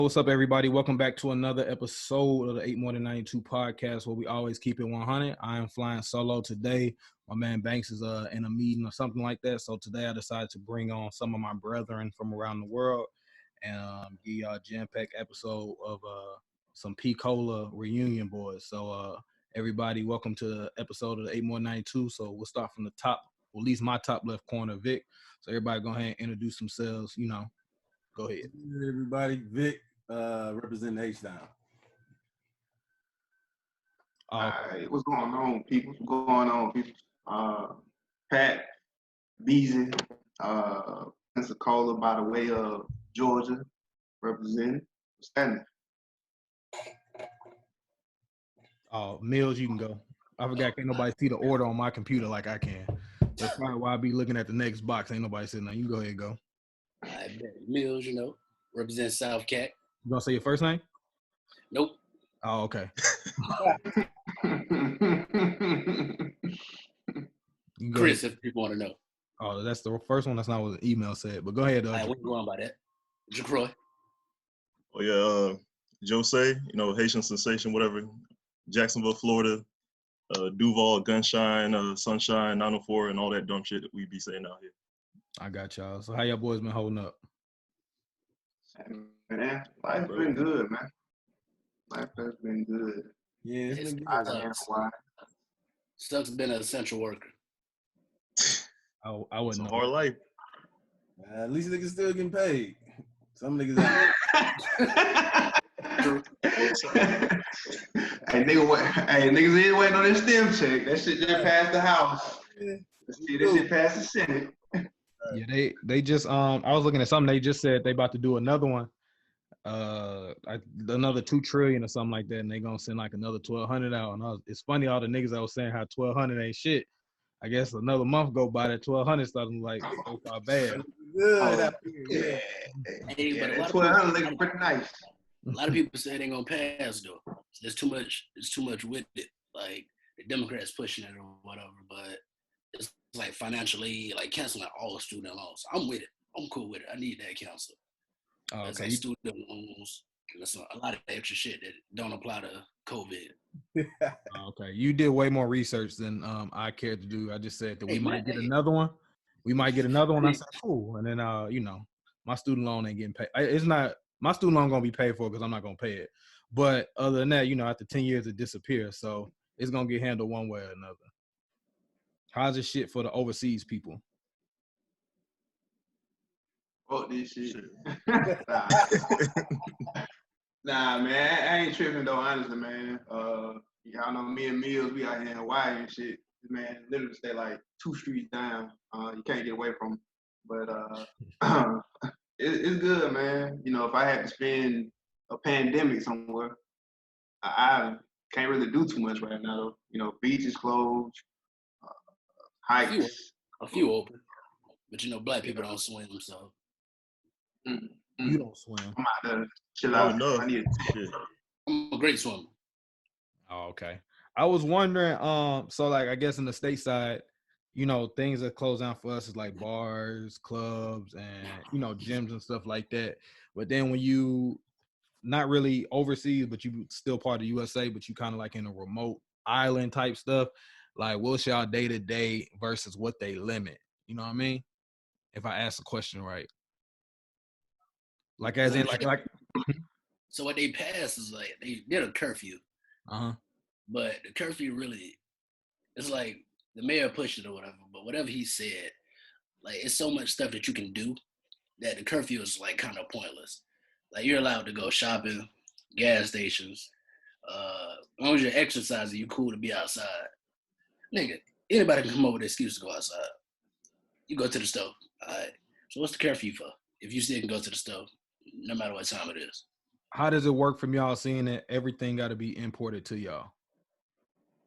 What's up, everybody? Welcome back to another episode of the 8 More Than 92 podcast, where we always keep it 100. I am flying solo today. My man Banks is in a meeting or something like that. So today I decided to bring on some of my brethren from around the world and give y'all a jam-packed episode of some Pcola reunion boys. So everybody, welcome to the episode of the 8 More Than 92. So we'll start from the top, or at least my top left corner, Vic. So everybody go ahead and introduce themselves. Go ahead. Hey everybody, Vic, representing H-Down. All right, what's going on, people? Pat, Beezy, Pensacola by the way of Georgia, representing. Standing. Oh, Millz, you can go. I forgot, can't nobody see the order on my computer like I can. That's probably why I be looking at the next box. Ain't nobody sitting there. You go ahead and go. I bet Millz, represent South Cat. You gonna say your first name? Nope. Oh, okay. Chris, if people want to know. Oh, that's the first one. That's not what the email said. But go ahead. What you going by that? Jacroy. Oh yeah, Jose, Haitian sensation, whatever. Jacksonville, Florida. Duval, Gunshine, Sunshine, 904, and all that dumb shit that we be saying out here. I got y'all. So how y'all boys been holding up? Man, life's been good, man. Life has been good. Yeah, it's been I good. don't know why. Stuck's been an essential worker. I It's wouldn't a know. hard life. At least niggas still getting paid. Some niggas ain't. Niggas is waiting on their STEM check. That shit just passed the House. That shit passed the Senate. Yeah, they just I was looking at something. They just said they about to do another one, another 2 trillion or something like that, and they gonna send like another 1,200 out. And it's funny, all the niggas that was saying how 1,200 ain't shit. I guess another month go by, that 1,200 starting like so far bad. Good. Yeah. Hey, but a lot of 1,200 people, looking pretty nice. a lot of people say it ain't gonna pass though. There's too much with it. Like the Democrats pushing it or whatever, but it's like financially, like canceling all student loans. I'm with it. I'm cool with it. I need that cancel. Oh, It's okay. like student loans. That's a lot of extra shit that don't apply to COVID. Okay, you did way more research than I cared to do. I just said that we might get another one. We might get another one. I said, cool. And then, my student loan ain't getting paid. It's not, my student loan gonna be paid for because I'm not gonna pay it. But other than that, after 10 years, it disappears. So it's gonna get handled one way or another. How's this shit for the overseas people? Fuck this shit. Nah, man, I ain't tripping though, honestly, man. Y'all know me and Millz, we out here in Hawaii and shit. Man, literally stay like 2 streets down. You can't get away from 'em. But it's good, man. If I had to spend a pandemic somewhere, I can't really do too much right now though. Beaches closed, hikes. A few open, but black people don't swim, so. You don't swim. I'm out there chill out. No. I need Shit. I'm a great swimmer. Oh, okay. I was wondering, so like I guess in the stateside, things that close down for us is like bars, clubs, and gyms and stuff like that. But then when you not really overseas, but you still part of the USA, but you kind of like in a remote island type stuff, like what's y'all day to day versus what they limit? You know what I mean? If I ask the question right. Like as in like So what they passed is like they did a curfew. But the curfew really, it's like the mayor pushed it or whatever, but whatever he said, like it's so much stuff that you can do that the curfew is like kind of pointless. Like you're allowed to go shopping, gas stations, as long as you're exercising, you cool to be outside. Nigga, anybody can come up with an excuse to go outside. You go to the stove. All right. So what's the curfew for? If you still can go to the stove, no matter what time it is. How does it work from y'all seeing that everything got to be imported to y'all?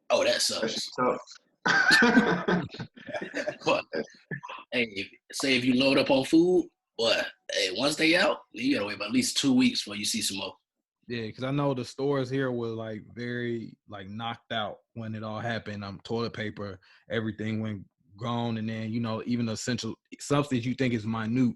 Oh, that sucks. But hey, say if you load up on food, but hey, once they out, you gotta wait about at least 2 weeks before you see some more. Yeah, because I know the stores here were like very like knocked out when it all happened. Toilet paper, everything went gone, and then even the essential substance you think is minute,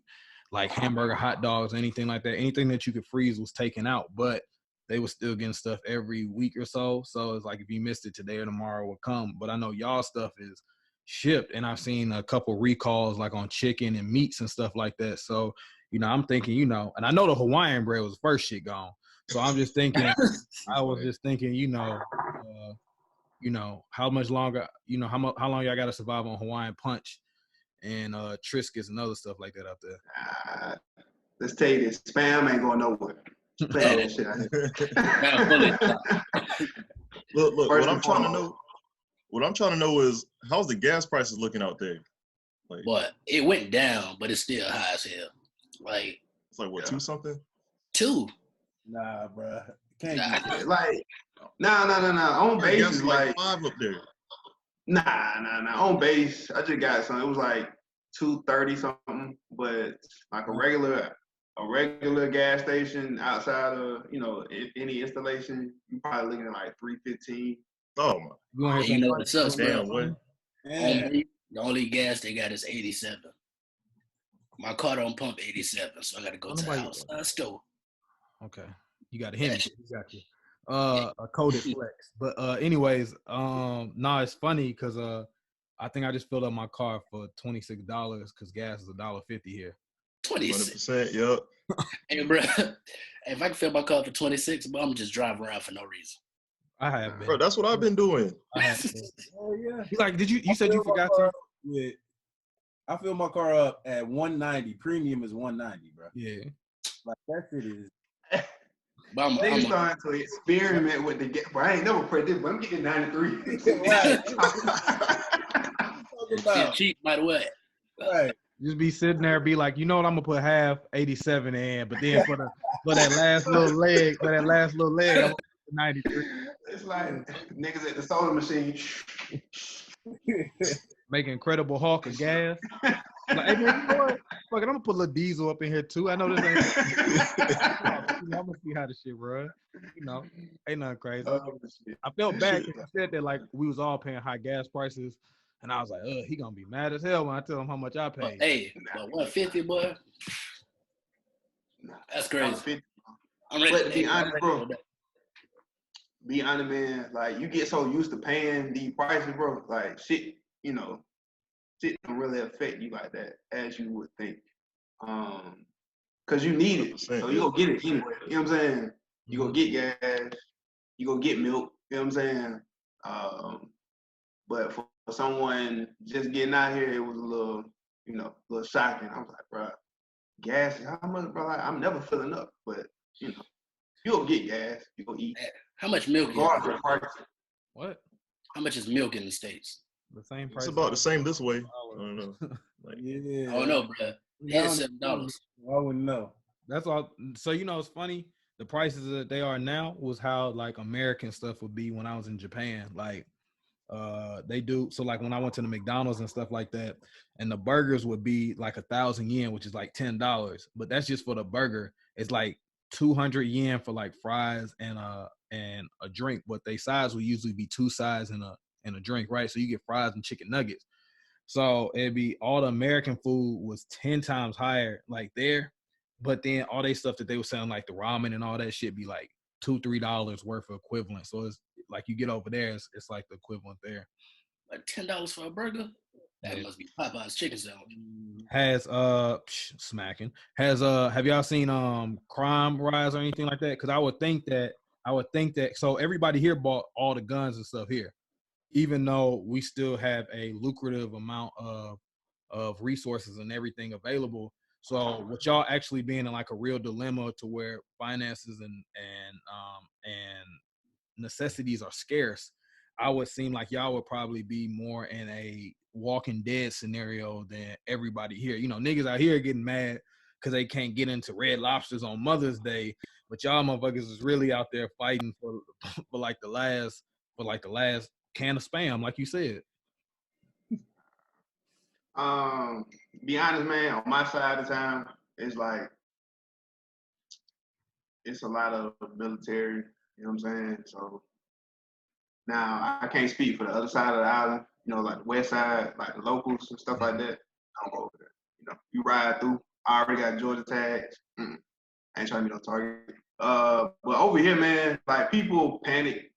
like hamburger, hot dogs, anything like that. Anything that you could freeze was taken out, but they were still getting stuff every week or so. So it's like if you missed it today or tomorrow it would come. But I know y'all stuff is shipped, and I've seen a couple recalls like on chicken and meats and stuff like that. So, I'm thinking, and I know the Hawaiian bread was the first shit gone. So I'm just thinking, I was just thinking, how much longer, how long y'all got to survive on Hawaiian Punch and Triscuits and other stuff like that out there. Let's tell you this, spam ain't going nowhere. Play that shit out here. Look, what I'm trying to know is how's the gas prices looking out there? Like, but it went down, but it's still high as hell. Like it's like what, 2 something? 2. Nah, bro. Can't be like, nah. On base is like 5 up there. Nah. On base, I just got some. It was like $2.30 something, but like a regular gas station outside of any installation, you probably looking at like $3.15. Oh my! You know what sucks? Damn way. The only gas they got is 87. My car don't pump 87, so I got to go to the house store. Okay, you got a Hemi. You got you. A coded flex. But anyways, it's funny because I think I just filled up my car for $26 because gas is $1.50 here. 26%, yep. Hey, bro, if I can fill my car for 26, but I'm just driving around for no reason. I have been. Bro, that's what I've been doing. Oh yeah. You said you forgot to? Yeah. I fill my car up at 190. Premium is 190, bro. Yeah. Like that shit is. Niggas starting to experiment with the gas. But I ain't never put this, but I'm getting 93. Right. Cheap, by the way. Right. Just be sitting there, be like, you know what, I'm gonna put half 87 in, but then for that last little leg, I'm gonna put 93. It's like niggas at the soda machine. Making Incredible Hulk of gas. Like, hey man, you know what? Fuck it, I'm gonna put a little diesel up in here too. I know this ain't. I'm gonna see how this shit run. Ain't nothing crazy. I felt bad because you said that like we was all paying high gas prices, and I was like, he gonna be mad as hell when I tell him how much I paid. Hey, but 150, boy. That's crazy. I'm ready to be honest, bro. Be honest, man. Like you get so used to paying these prices, bro. Like shit, shit don't really affect you like that as you would think. Cause you need it, so you go get it anyway. You know what I'm saying? You go get gas, you go get milk. You know what I'm saying? But for someone just getting out here, it was a little shocking. I was like, bro, gas, how much, bro? Like, I'm never filling up, but you go get gas, you go eat. How much milk? What? How much is milk in the States? The same price. It's about the same this way. I don't know. Yeah. I don't know, bro. It's $7. I wouldn't know. That's all. So it's funny. The prices that they are now was how like American stuff would be when I was in Japan. Like, they do. So like when I went to the McDonald's and stuff like that, and the burgers would be like 1,000 yen, which is like $10. But that's just for the burger. It's like 200 yen for like fries and a drink. But they size would usually be 2 sides and a drink, right? So you get fries and chicken nuggets. So it'd be all the American food was 10 times higher like there, but then all they stuff that they were selling like the ramen and all that shit be like $2-3 worth of equivalent. So it's like you get over there, it's like the equivalent there. Like $10 for a burger? That must be Popeye's chicken sandwich. Has smacking. Have y'all seen crime rise or anything like that? Because I would think that so everybody here bought all the guns and stuff here, even though we still have a lucrative amount of resources and everything available. So with y'all actually being in like a real dilemma to where finances and necessities are scarce, I would seem like y'all would probably be more in a Walking Dead scenario than everybody here. Niggas out here getting mad because they can't get into Red Lobsters on Mother's Day, but y'all motherfuckers is really out there fighting for like the last can of Spam, like you said. Be honest, man, on my side of town, it's like it's a lot of military, you know what I'm saying? So now I can't speak for the other side of the island, like the west side, like the locals and stuff like that. I don't go over there. You ride through, I already got Georgia tags. I ain't trying to be no target. But over here, man, like people panic.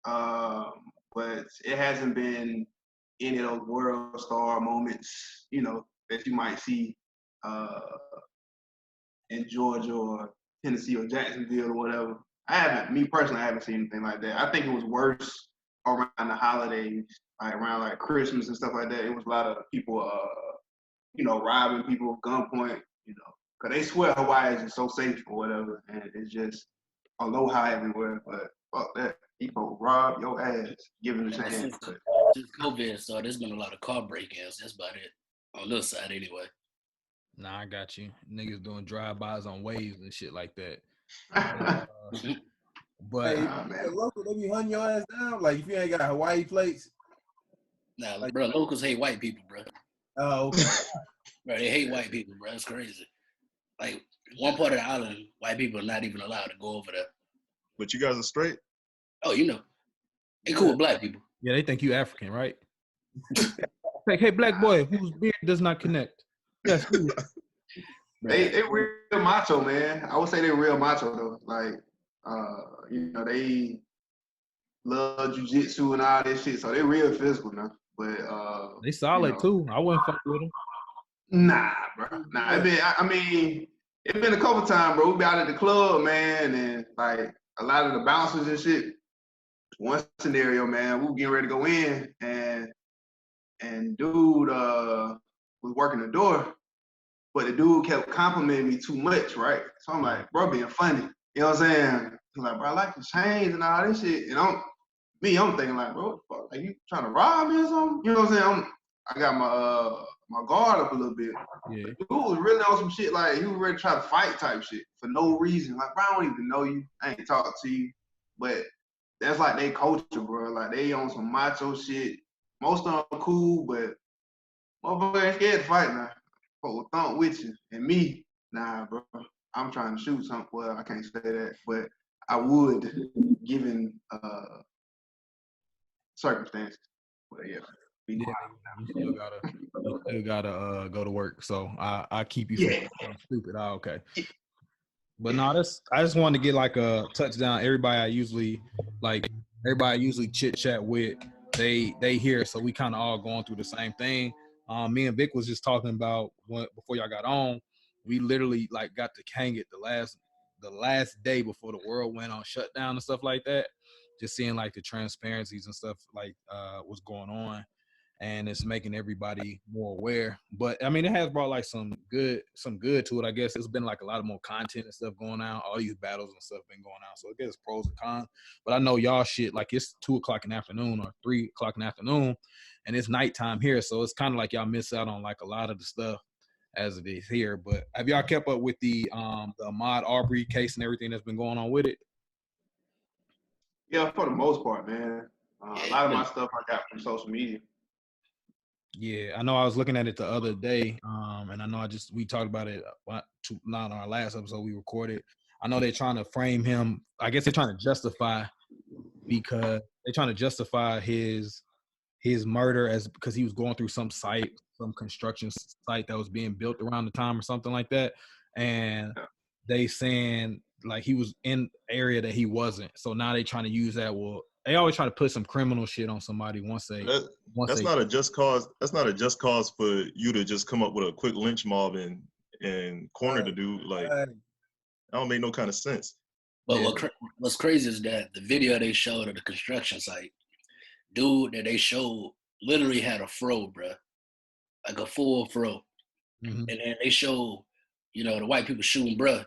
But it hasn't been any of those world star moments, you know, that you might see in Georgia or Tennessee or Jacksonville or whatever. Me personally, I haven't seen anything like that. I think it was worse around the holidays, like around like Christmas and stuff like that. It was a lot of people, you know, robbing people at gunpoint, you know, because they swear Hawaii is just so safe or whatever, and it's just aloha everywhere. But fuck that. People rob your ass, giving the chance. Since COVID started, there's been a lot of car break-ins. That's about it. On this side, anyway. Nah, I got you. Niggas doing drive-bys on waves and shit like that. But hey, man, local, they be hunting your ass down. Like if you ain't got Hawaii plates. Nah, like, bro, locals hate white people, bro. Oh, okay. Bro, they hate white people, bro. It's crazy. Like one part of the island, white people are not even allowed to go over there. But you guys are straight? Oh, you know. They cool with black people. Yeah, they think you African, right? Like, hey, black boy, whose beard does not connect? Yes, they real macho, man. I would say they real macho though. Like, you know, they love jujitsu and all this shit, so they real physical now. But they solid too. I wouldn't fuck with them. Nah, bro. Nah, I mean, it's been a couple times, bro. We been out at the club, man, and like a lot of the bouncers and shit. One scenario, man, we were getting ready to go in, and dude was working the door, but the dude kept complimenting me too much, right? So I'm like, bro, being funny. You know what I'm saying? He's like, bro, I like the chains and all this shit. And I'm thinking like, bro, fuck, like you trying to rob me or something? You know what I'm saying? I got my guard up a little bit. Yeah. The dude was really on some shit, like he was ready to try to fight type shit for no reason. Like, bro, I don't even know you. I ain't talking to you. But that's like they culture, bro. Like they on some macho shit. Most of them cool, but motherfucker ain't scared to fight now. Fuck thump with you. And me, nah, bro. I'm trying to shoot something. Well, I can't say that, but I would, given circumstances. But yeah, be quiet. You still gotta go to work. So I keep you from stupid. Oh, okay. But no, I just wanted to get like a touchdown. Everybody usually chit chat with, they hear, so we kind of all going through the same thing. Me and Vic was just talking about before y'all got on. We literally like got to hang it the last day before the world went on shutdown and stuff like that. Just seeing like the transparencies and stuff like what's going on. And it's making everybody more aware. But I mean, it has brought like some good to it. I guess it's been like a lot of more content and stuff going on. All these battles and stuff been going on. So I guess pros and cons. But I know y'all shit, like it's 2:00 in the afternoon or 3:00 in the afternoon, and it's nighttime here. So it's kind of like y'all miss out on like a lot of the stuff as it is here. But have y'all kept up with the Ahmaud Arbery case and everything that's been going on with it? Yeah, for the most part, man. A lot of my stuff I got from social media. Yeah, I know I was looking at it the other day, and I know we talked about it not on our last episode we recorded. I know they're trying to frame him. I guess they're trying to justify his murder because he was going through some construction site that was being built around the time or something like that, and they saying like he was in an area that he wasn't. So now they trying to use that. Well, they always try to put some criminal shit on somebody that's not a just cause. That's not a just cause for you to just come up with a quick lynch mob and corner the dude. Like, that don't make no kind of sense. But what's crazy is that the video they showed of the construction site, dude that they showed literally had a fro, bro, like a full fro. Mm-hmm. And then they showed, you know, the white people shooting, bro,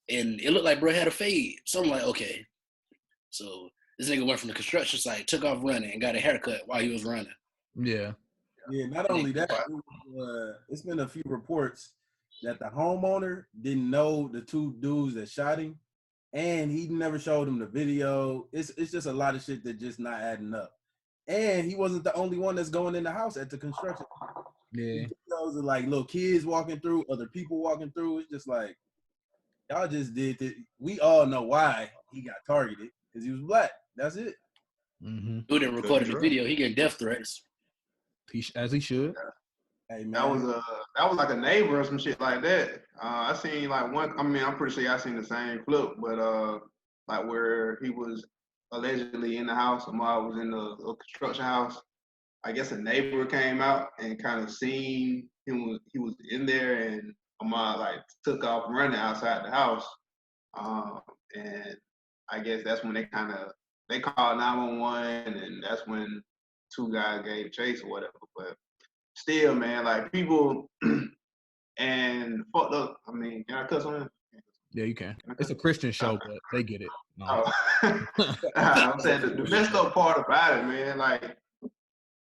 and it looked like bro had a fade. So I'm like, okay, so this nigga went from the construction site, took off running, and got a haircut while he was running. Yeah. Yeah, not only that, it's been a few reports that the homeowner didn't know the two dudes that shot him, and he never showed him the video. It's just a lot of shit that just not adding up. And he wasn't the only one that's going in the house at the construction. Yeah. Those are like little kids walking through, other people walking through. It's just like, y'all just did it. We all know why he got targeted, because he was black. That's it. Mm-hmm. Dude that recorded the video, he getting death threats. As he should. Hey, man. That was that was like a neighbor or some shit like that. I seen like one. I mean, I'm pretty sure I seen the same clip, but like where he was allegedly in the house. Ahmad was in the construction house. I guess a neighbor came out and kind of seen him. He was in there, and Ahmad like took off running outside the house. And I guess that's when they called 911, and that's when two guys gave chase or whatever. But still, man, like people and fucked up. I mean, can I cuss on it? Yeah, you can. It's a Christian show, but they get it. No. Oh. I'm saying the messed up part about it, man, like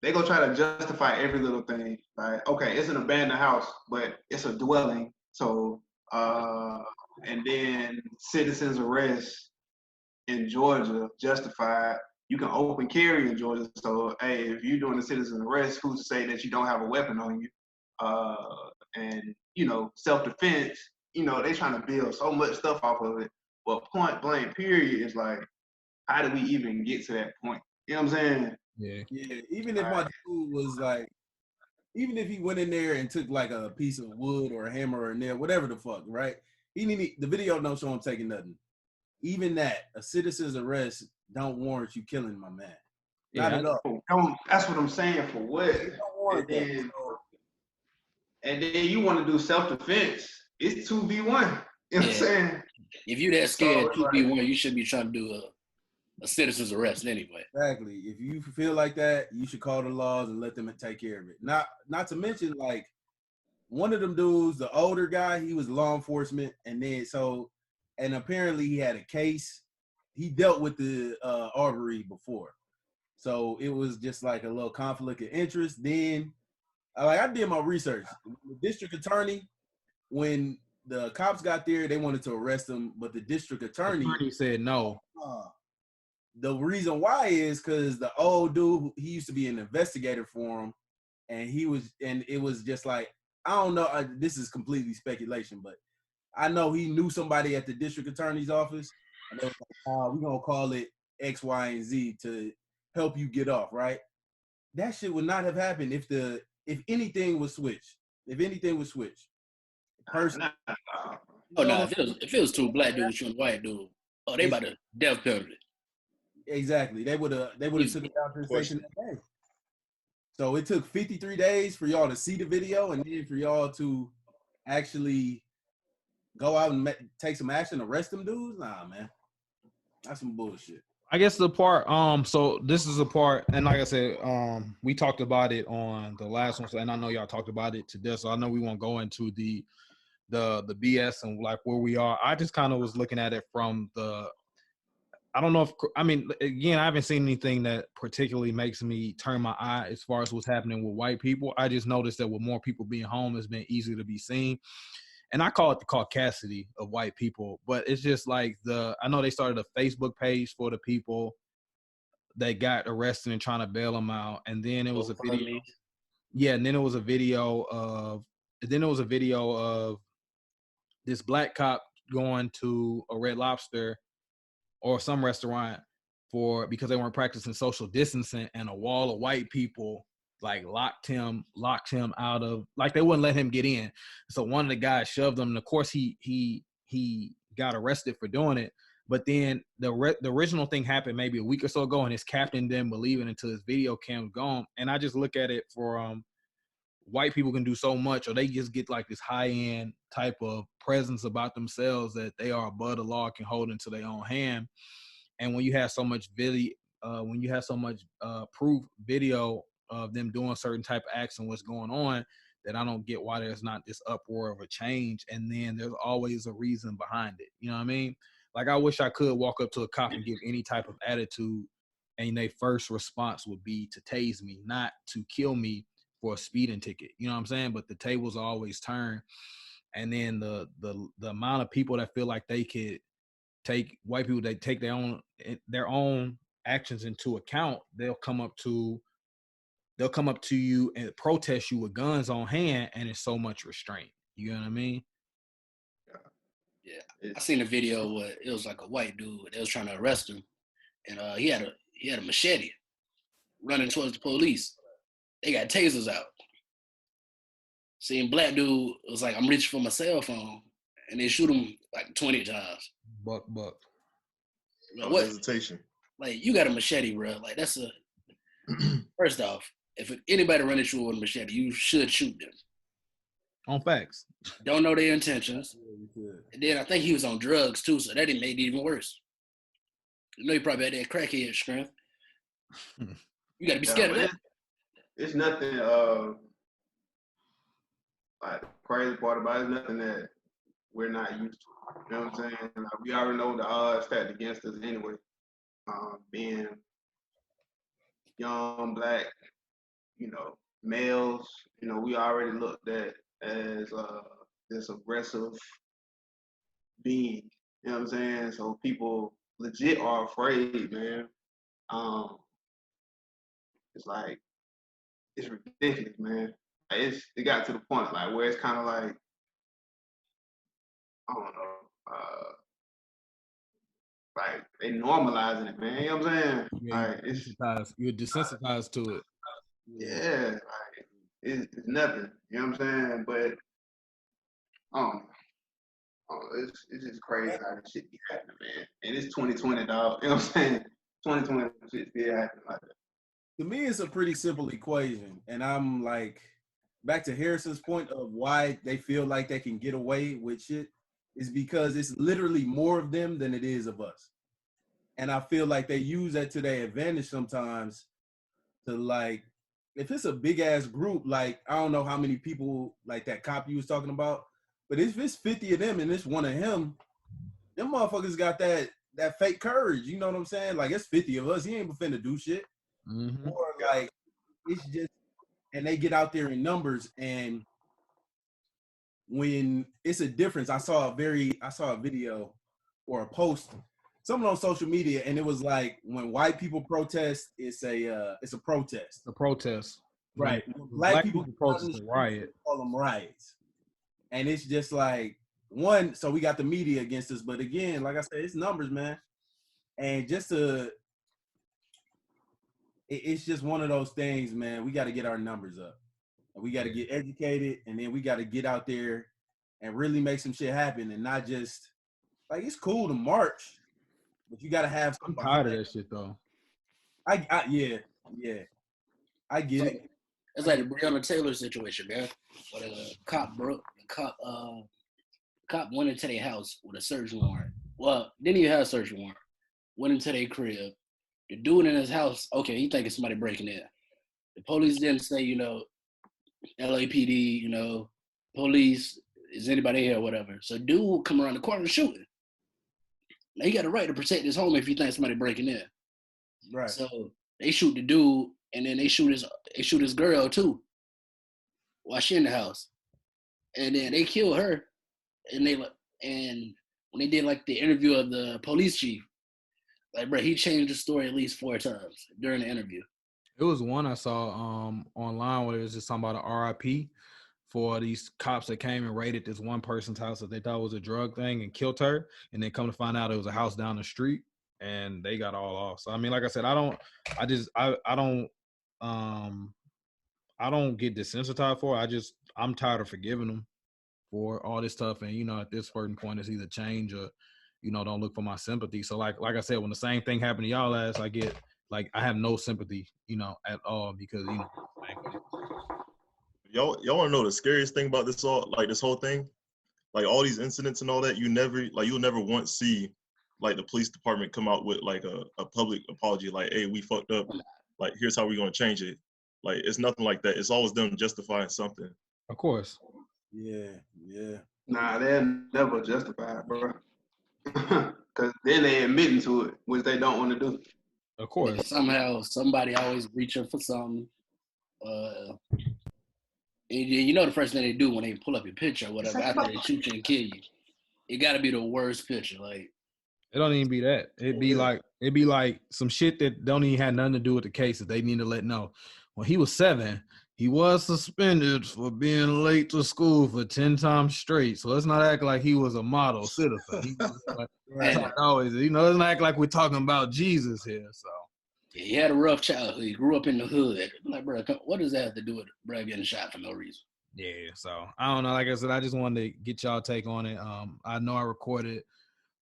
they gonna try to justify every little thing. Like, okay, it's an abandoned house, but it's a dwelling. So, and then citizens arrest in Georgia justified. You can open carry in Georgia. So, hey, if you're doing a citizen arrest, who's to say that you don't have a weapon on you? And self-defense. They trying to build so much stuff off of it. But point blank, period, is like, how do we even get to that point? You know what I'm saying? Yeah. Even if my dude was like, even if he went in there and took like a piece of wood or a hammer or a nail, whatever the fuck, right? The video don't show him taking nothing. Even that, a citizen's arrest don't warrant you killing my man. Not at all. That's what I'm saying. For what? And then you want to do self-defense. It's 2v1. You know what I'm saying? If you that scared 2v1, you should be trying to do a citizen's arrest anyway. Exactly. If you feel like that, you should call the laws and let them take care of it. Not to mention, like, one of them dudes, the older guy, he was law enforcement, and apparently he had a case. He dealt with the Arbery before. So it was just like a little conflict of interest. Then, I did my research. The district attorney, when the cops got there, they wanted to arrest him, but the district attorney said no. The reason why is because the old dude, he used to be an investigator for him, and it was just like, I don't know, this is completely speculation, but I know he knew somebody at the district attorney's office, and they was like, we're going to call it X, Y, and Z to help you get off, right? That shit would not have happened if anything was switched. If anything was switched. If it was two black dudes shooting white dude, they about to death penalty. Exactly. They would have took it out to the station that day. So it took 53 days for y'all to see the video, and then for y'all to actually go out and take some action, arrest them dudes. Nah, man, that's some bullshit. I guess the part, so this is a part, and like I said, we talked about it on the last one, and I know y'all talked about it today, so I know we won't go into the BS and like where we are. I just kind of was looking at it from I don't know again, I haven't seen anything that particularly makes me turn my eye as far as what's happening with white people. I just noticed that with more people being home, it's been easier to be seen. And I call it the caucasity of white people, but it's just like I know they started a Facebook page for the people that got arrested and trying to bail them out. And then it was a video. Yeah. And then it was a video of this black cop going to a Red Lobster or some restaurant because they weren't practicing social distancing, and a wall of white people like locked him out of, like, they wouldn't let him get in. So one of the guys shoved him, and of course he got arrested for doing it. But then the original thing happened maybe a week or so ago, and his captain didn't believe it until his video cam gone. And I just look at it for white people can do so much, or they just get like this high-end type of presence about themselves that they are above the law, can hold into their own hand. And when you have so much proof video of them doing certain type of acts and what's going on, that I don't get why there's not this uproar of a change. And then there's always a reason behind it. You know what I mean? Like, I wish I could walk up to a cop and give any type of attitude, and their first response would be to tase me, not to kill me for a speeding ticket. You know what I'm saying? But the tables always turn. And then the amount of people that feel like they could take white people, they take their own actions into account, they'll come up to you and protest you with guns on hand, and it's so much restraint. You know what I mean? Yeah. I seen a video where it was like a white dude, they was trying to arrest him, and he had a machete running towards the police. They got tasers out. Seen black dude was like, I'm reaching for my cell phone, and they shoot him like 20 times. Buck. Like, what hesitation? Like, you got a machete, bro. Like, that's a first off. If anybody run at you with a machete, you should shoot them. On facts. Don't know their intentions. And then I think he was on drugs too, so that made it even worse. You know, he probably had that crackhead strength. You gotta be scared of that. It's nothing. Like the crazy part about it is nothing that we're not used to. You know what I'm saying? Like, we already know the odds stacked against us anyway. Being young, black, you know, males, you know, we already looked at as this aggressive being. You know what I'm saying? So people legit are afraid, man. It's like, it's ridiculous, man. It got to the point like where it's kind of like, I don't know, like they normalizing it, man. You know what I'm saying? Yeah, like you're desensitized to it. Yeah, like it's nothing. You know what I'm saying? But it's just crazy how this shit be happening, man. And it's 2020, dog. You know what I'm saying? 2020 shit still happening like that. To me, it's a pretty simple equation, and I'm like, back to Harrison's point of why they feel like they can get away with shit is because it's literally more of them than it is of us. And I feel like they use that to their advantage sometimes to, like, if it's a big ass group, like, I don't know how many people, like that cop you was talking about, but if it's 50 of them and it's one of him, them motherfuckers got that fake courage. You know what I'm saying? Like, it's 50 of us. He ain't finna do shit. Mm-hmm. Or like, it's just, and they get out there in numbers, and when it's a difference, I saw a video or a post, something on social media, and it was like when white people protest, it's a protest. A protest. Right. When black people protest, a riot. Call them riots. And it's just like, one, so we got the media against us, but again, like I said, it's numbers, man. And it's just one of those things, man. We got to get our numbers up. And we got to get educated, and then we got to get out there and really make some shit happen, and not just, like, it's cool to march, but you got to have I'm tired of that shit, though. Yeah. I get it. It's like the Breonna Taylor situation, man. Where the cop went into their house with a search warrant. Well, didn't even have a search warrant. Went into their crib. The dude in his house, okay, he thinking somebody breaking in. The police didn't say, you know, LAPD, you know, police, is anybody here or whatever. So dude come around the corner and shoot him. Now he got a right to protect his home if you think somebody breaking in. Right. So they shoot the dude, and then they shoot his girl too while she in the house. And then they kill her. And when they did like the interview of the police chief, like, bro, he changed the story at least 4 times during the interview. It was one I saw online where it was just talking about an RIP for these cops that came and raided this one person's house that they thought was a drug thing and killed her, and then come to find out it was a house down the street, and they got all off. So I mean, like I said, I don't get desensitized for it. I'm tired of forgiving them for all this stuff, and you know, at this certain point, it's either change or, you know, don't look for my sympathy. So like I said, when the same thing happened to y'all ass, I get, like, I have no sympathy, you know, at all, because, you know. Y'all want to know the scariest thing about this whole thing? Like, all these incidents and all that, you'll never once see, like, the police department come out with, like, a public apology, like, hey, we fucked up. Like, here's how we're going to change it. Like, it's nothing like that. It's always them justifying something. Of course. Yeah. Nah, they're never justified, bro. Because then they admitting to it, which they don't want to do. Of course. Somehow, somebody always reaching for something. And you know the first thing they do when they pull up your picture or whatever, after they shoot you and kill you, it got to be the worst picture. Like, it don't even be that. It'd be like some shit that don't even have nothing to do with the case that they need to let know. When he was 7, he was suspended for being late to school for 10 times straight. So let's not act like he was a model citizen. He was like, always, you know, let's not act like we're talking about Jesus here. So he had a rough childhood. He grew up in the hood. Like, bro, what does that have to do with bro getting shot for no reason? Yeah, so I don't know. Like I said, I just wanted to get y'all take on it. I know I recorded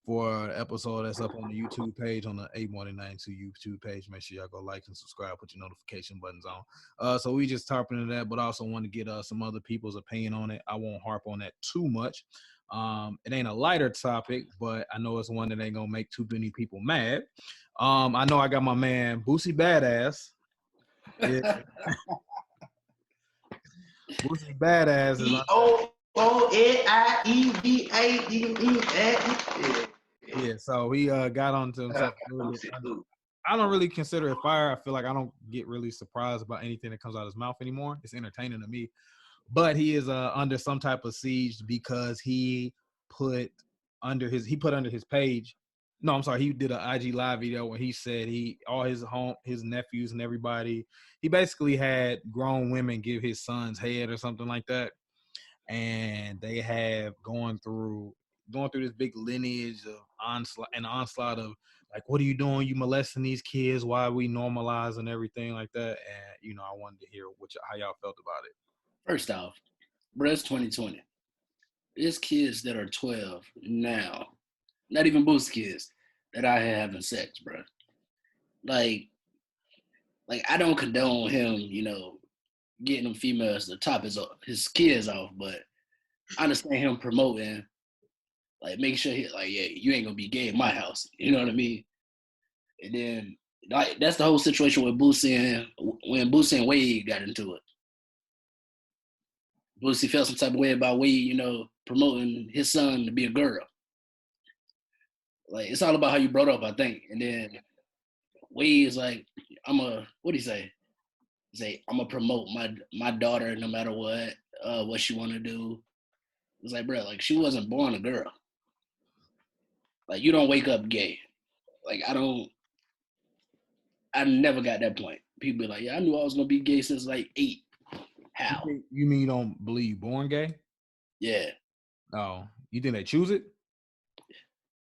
for an episode that's up on the YouTube page, on the 8192 YouTube page. Make sure y'all go like and subscribe, put your notification buttons on. So we just tarping into that, but also want to get some other people's opinion on it. I won't harp on that too much. It ain't a lighter topic, but I know it's one that ain't gonna make too many people mad. I know I got my man Boosie Badd AZZ. Yeah. Boosie Badd AZZ is EOONIEVADE. Yeah, so he got onto himself. I don't really consider it fire. I feel like I don't get really surprised about anything that comes out of his mouth anymore. It's entertaining to me. But he is under some type of siege because he put under his page. No, I'm sorry. He did an IG live video where he said all his nephews and everybody. He basically had grown women give his sons head or something like that, and they have going through this big lineage of onslaught of like, what are you doing? You molesting these kids? Why are we normalizing everything like that? And I wanted to hear how y'all felt about it. First off, bro, it's 2020. There's kids that are 12 now, not even Boost kids, that out here having sex, bro. Like I don't condone him, getting them females to top his kids off, but I understand him promoting, like making sure you ain't gonna be gay in my house. You know what I mean? And then that's the whole situation with Boosie when Boosie and Wade got into it. Boosie felt some type of way about Wade, promoting his son to be a girl. Like, it's all about how you brought up, I think. And then Wade is like, what do you say? He say, I'm gonna promote my daughter no matter what she wanna do. It's like, bro, like, she wasn't born a girl. Like, you don't wake up gay. Like, I never got that point. People be like, yeah, I knew I was gonna be gay since like 8. How? You mean you don't believe born gay? Yeah. Oh, you think they choose it?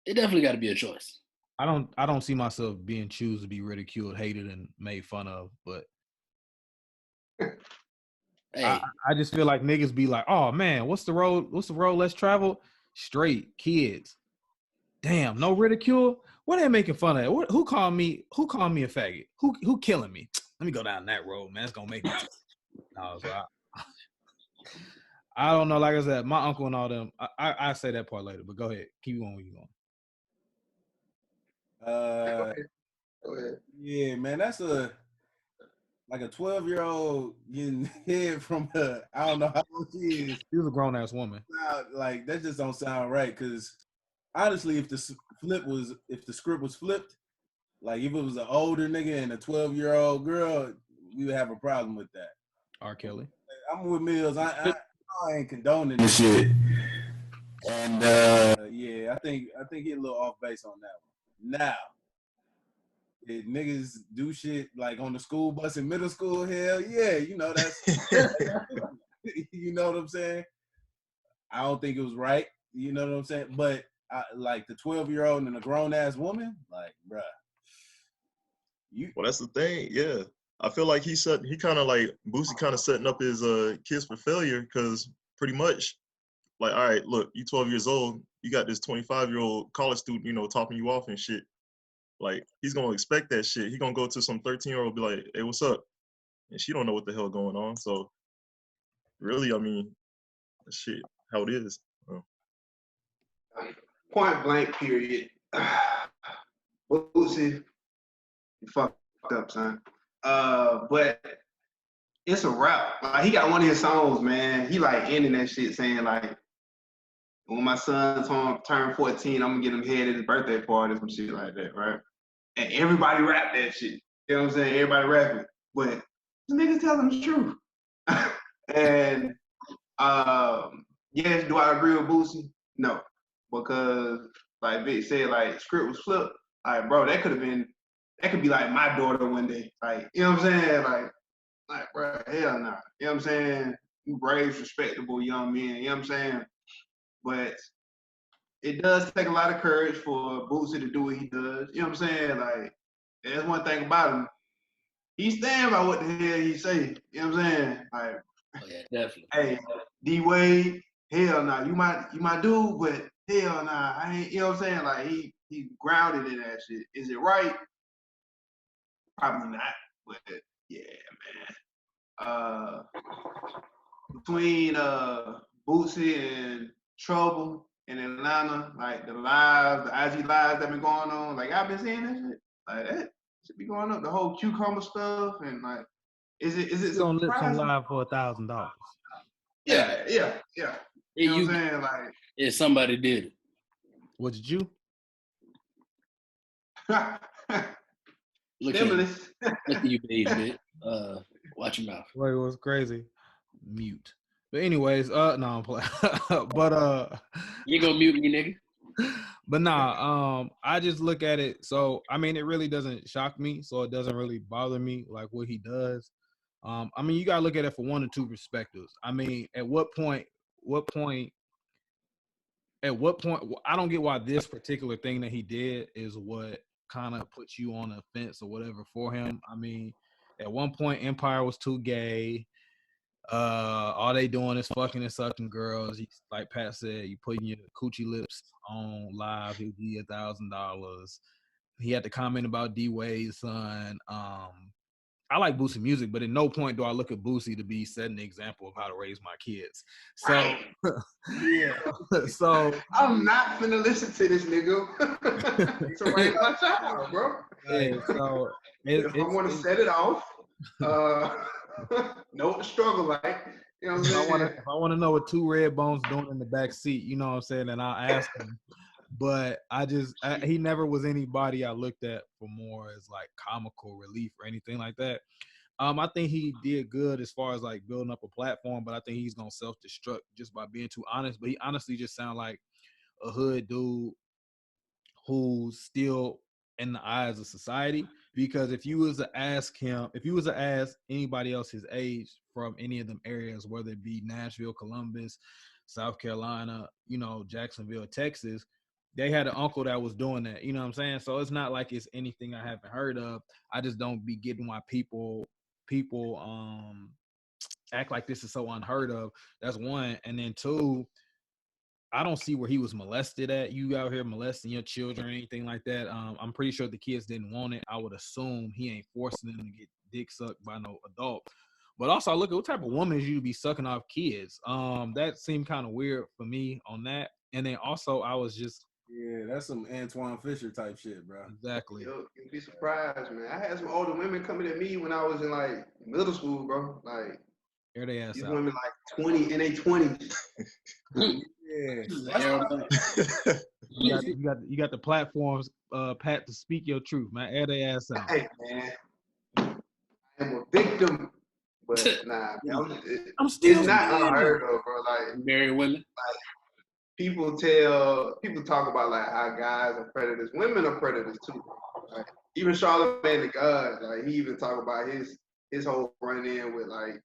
It definitely got to be a choice. I don't see myself being choose to be ridiculed, hated, and made fun of. But hey, I just feel like niggas be like, oh man, what's the road? Let's travel straight kids. Damn, no ridicule. What are they making fun of? Who called me a faggot? Who killing me? Let me go down that road, man. It's gonna make me. No, so I don't know. Like I said, my uncle and all them. I say that part later, but go ahead. Keep going where you going. Go ahead. Yeah, man, that's like a 12-year-old getting head from I don't know how old she is. She was a grown ass woman. Like, that just don't sound right. Because honestly, if the script was flipped, like if it was an older nigga and a 12-year-old girl, we would have a problem with that. R. Kelly. I'm with Millz. I ain't condoning this shit. And yeah, I think he's a little off base on that one. Now, if niggas do shit like on the school bus in middle school, hell yeah, that's you know what I'm saying? I don't think it was right. You know what I'm saying? But like the 12-year-old and a grown ass woman, like, bruh. Well, that's the thing, yeah. I feel like Boosie kind of setting up his kids for failure, because pretty much, like, all right, look, you 12 years old, you got this 25-year-old college student, topping you off and shit. Like, he's gonna expect that shit. He gonna go to some 13-year-old, be like, hey, what's up? And she don't know what the hell going on. So, really, I mean, shit, how it is. Point blank, period. Boosie, you fucked up, son. But it's a rap. Like, he got one of his songs, man. He like ending that shit saying like, when my son's turn 14, I'm gonna get him head at his birthday party, some shit like that, right? And everybody rap that shit. You know what I'm saying? Everybody rapping. But the niggas telling the truth. And yes, do I agree with Boosie? No. Because like Vic said, like, script was flipped. Like, bro, that could be like my daughter one day. Like, you know what I'm saying? Like, bro, hell nah. You know what I'm saying? Brave, respectable young men, you know what I'm saying? But it does take a lot of courage for Boosie to do what he does. You know what I'm saying? Like, there's one thing about him. He stand by what the hell he say. You know what I'm saying? Like, Oh yeah, definitely. Hey, D Wade, hell nah. You my dude, but hell nah. I ain't. You know what I'm saying? Like he grounded in that shit. Is it right? Probably not. But yeah, man. Between Boosie and Trouble in Atlanta, like the IG lives that been going on, like I've been seeing that shit. Like that should be going up. The whole cucumber stuff and like, is it Gonna lip some surprising? live for $1,000. Yeah. You know what I'm saying? Like, yeah, somebody did it. Was it you? Stimulus. Look at you, baby. Watch your mouth. Wait, it was crazy. Mute. But anyways, no, I'm playing. But You ain't gonna mute me, nigga. But nah, I just look at it. So I mean, it really doesn't shock me. So it doesn't really bother me like what he does. I mean, you gotta look at it from one or two perspectives. I mean, at what point? I don't get why this particular thing that he did is what kind of puts you on the fence or whatever for him. I mean, at one point, Empire was too gay. All they doing is fucking and sucking girls. Like Pat said, you putting your coochie lips on live. He'll give you $1,000. He had to comment about D Wade's son. I like Boosie music, but at no point do I look at Boosie to be setting the example of how to raise my kids. So, right. Yeah. So I'm not finna listen to this nigga to raise my child, bro. Yeah. So if I want to set it off, know what the struggle like. You know what I'm saying? If I want to know what two red bones doing in the back seat, you know what I'm saying, then I'll ask him. But he never was anybody I looked at for more as like comical relief or anything like that. I think he did good as far as like building up a platform, but I think he's gonna self-destruct just by being too honest. But he honestly just sound like a hood dude who's still in the eyes of society. Because if you was to ask anybody else his age from any of them areas, whether it be Nashville, Columbus, South Carolina, Jacksonville, Texas, they had an uncle that was doing that. You know what I'm saying? So it's not like it's anything I haven't heard of. I just don't be getting why people act like this is so unheard of. That's one. And then two, I don't see where he was molested at. You out here molesting your children or anything like that. I'm pretty sure the kids didn't want it. I would assume he ain't forcing them to get dick sucked by no adult. But also, I look at what type of woman is you to be sucking off kids. That seemed kind of weird for me on that. And then also, I was just that's some Antoine Fisher type shit, bro. Exactly. You'd be surprised, man. I had some older women coming at me when I was in like middle school, bro. Like, here they ass these out. women like 20 in their 20s. You got the platforms, Pat, to speak your truth, man. Air their ass out. Hey, man, I am a victim, but nah, man, I'm still it's not unheard of, bro. Like, married women. Like, people talk about like how guys are predators. Women are predators too. Like, even Charlamagne the God, like he even talk about his whole run in with like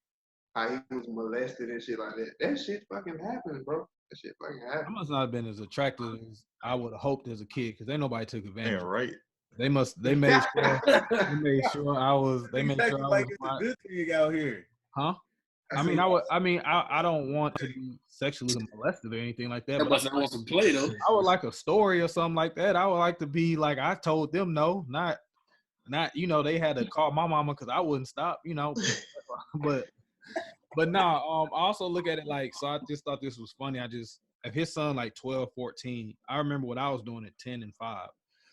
how he was molested and shit like that. That shit fucking happened, bro. That shit fucking happened. I must not have been as attractive as I would have hoped as a kid, because ain't nobody took advantage. Yeah, right. They made sure They made sure I was. They made sure I was. It's a good thing out here, huh? I don't want to be sexually molested or anything like that. But I want some play though. I would like a story or something like that. I would like to be like, I told them no, not they had to call my mama because I wouldn't stop, but nah, I also look at it like, so I just thought this was funny. If his son like 12, 14, I remember what I was doing at 10 and 5.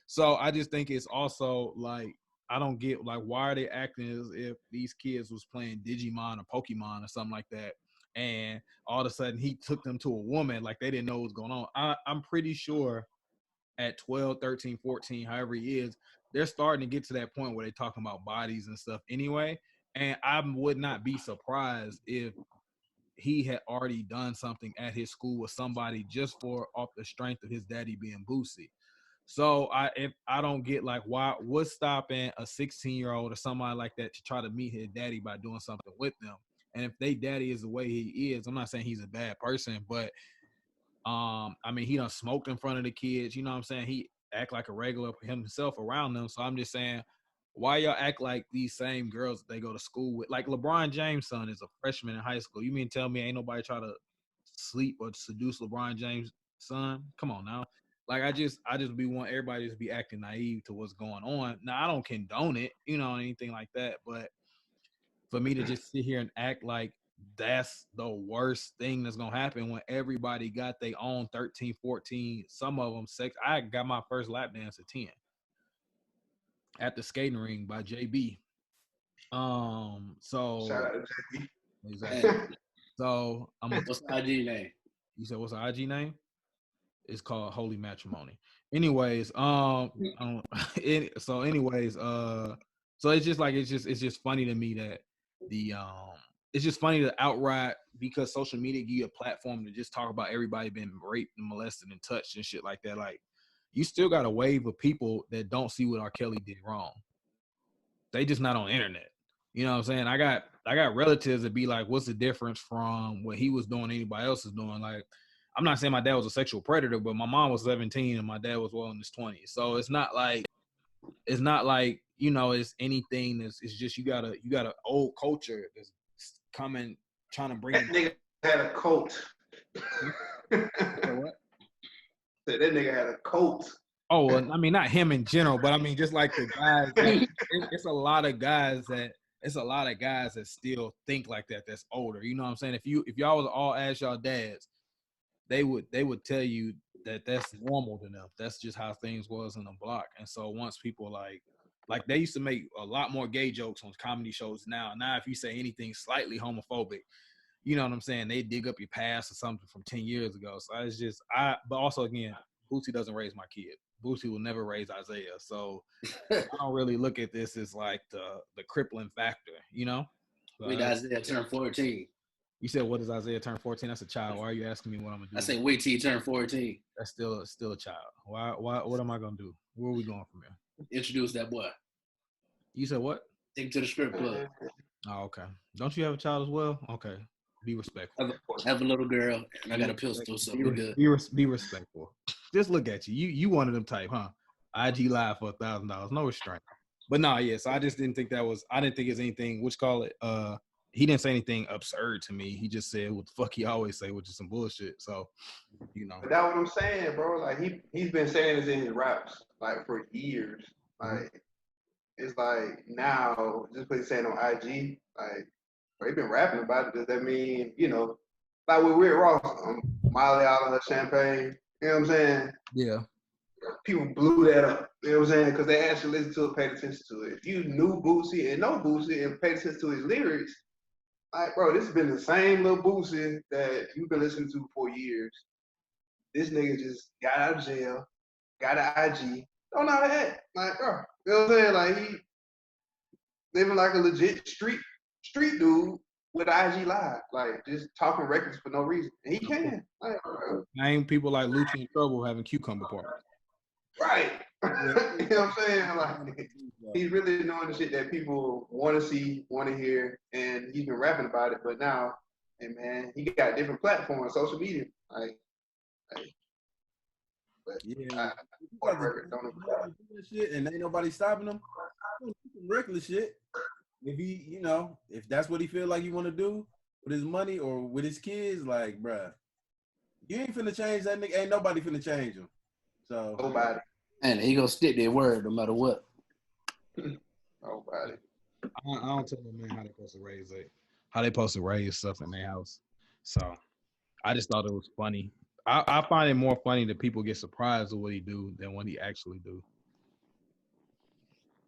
So I just think it's also like, I don't get like, why are they acting as if these kids was playing Digimon or Pokemon or something like that, and all of a sudden he took them to a woman like they didn't know what was going on. I'm pretty sure at 12, 13, 14, however he is, they're starting to get to that point where they're talking about bodies and stuff anyway. And I would not be surprised if he had already done something at his school with somebody just off the strength of his daddy being Boosie. So I don't get like, what's stopping a 16-year-old or somebody like that to try to meet his daddy by doing something with them. And if they daddy is the way he is, I'm not saying he's a bad person, but I mean, he done smoked in front of the kids. You know what I'm saying? He act like a regular himself around them. So I'm just saying, why y'all act like these same girls that they go to school with? Like LeBron James' son is a freshman in high school. You mean tell me ain't nobody try to sleep or seduce LeBron James' son? Come on now. Like I just be want everybody to just be acting naive to what's going on. Now I don't condone it, anything like that. But for me to just sit here and act like that's the worst thing that's gonna happen when everybody got their own 13, 14, some of them sex. I got my first lap dance at 10 at the skating ring by JB. So Shout out to JB. Exactly. So what's the IG name? You said what's the IG name? It's called Holy Matrimony. Anyways, so it's just funny to me that it's just funny to outright, because social media give you a platform to just talk about everybody being raped and molested and touched and shit like that. Like, you still got a wave of people that don't see what R. Kelly did wrong. They just not on the internet. You know what I'm saying? I got relatives that be like, what's the difference from what he was doing and anybody else is doing? Like, I'm not saying my dad was a sexual predator, but my mom was 17 and my dad was well in his 20s. So it's not like it's anything it's just you got a old culture that's coming trying to bring that nigga had a cult. What? That nigga had a cult. Oh, well, I mean, not him in general, but I mean, just like the guys. Like, it's a lot of guys that still think like that. That's older. You know what I'm saying? If y'all was all ask y'all dads, they would tell you that that's normal to them. That's just how things was in the block. And so once people like they used to make a lot more gay jokes on comedy shows now. Now, if you say anything slightly homophobic, you know what I'm saying, they dig up your past or something from 10 years ago. So it's just but also again, Boosie doesn't raise my kid. Boosie will never raise Isaiah. So I don't really look at this as like the crippling factor, So wait, Isaiah turned 14. You said, what does Isaiah turn 14? That's a child. Why are you asking me what I'm gonna do? I say wait till you turn 14. That's still a child. Why what am I gonna do? Where are we going from here? Introduce that boy. You said what? Take him to the strip club. Oh, okay. Don't you have a child as well? Okay. Be respectful. Have a little girl, and I got a pistol, so we're good. Be respectful. Just look at you. You one of them type, huh? IG live for $1,000, no restraint. But no, yeah. So I just didn't think I didn't think it's anything. He didn't say anything absurd to me. He just said what the fuck he always say, which is some bullshit. So, But that's what I'm saying, bro. Like he's been saying this in his raps like for years. Like it's like now just what he's saying on IG, like he been rapping about it. Does that mean, like with Rick Ross, Miley out of her champagne, you know what I'm saying? Yeah. People blew that up, you know what I'm saying? Because they actually listened to it, paid attention to it. If you knew Boosie and know Boosie and paid attention to his lyrics, like, bro, this has been the same little Boosie that you've been listening to for years. This nigga just got out of jail, got an IG, don't know how to act. Like, bro, you know what I'm saying? Like, he living like a legit street dude with IG Live, like just talking records for no reason. And he can. Like, name people like Lucci in Trouble having cucumber parties. Right. You know what I'm saying? Like, he's really doing the shit that people want to see, want to hear, and he's been rapping about it. But now, hey man, he got different platforms, social media. But yeah, don't shit, and ain't nobody stopping him. Reckless shit. If he, if that's what he feel like he want to do with his money or with his kids, like, bruh, you ain't finna change that nigga. Ain't nobody finna change him. So nobody. And he gonna stick their word no matter what. Nobody. I don't tell them, man, how they supposed to raise stuff in their house. So I just thought it was funny. I find it more funny that people get surprised with what he do than what he actually do.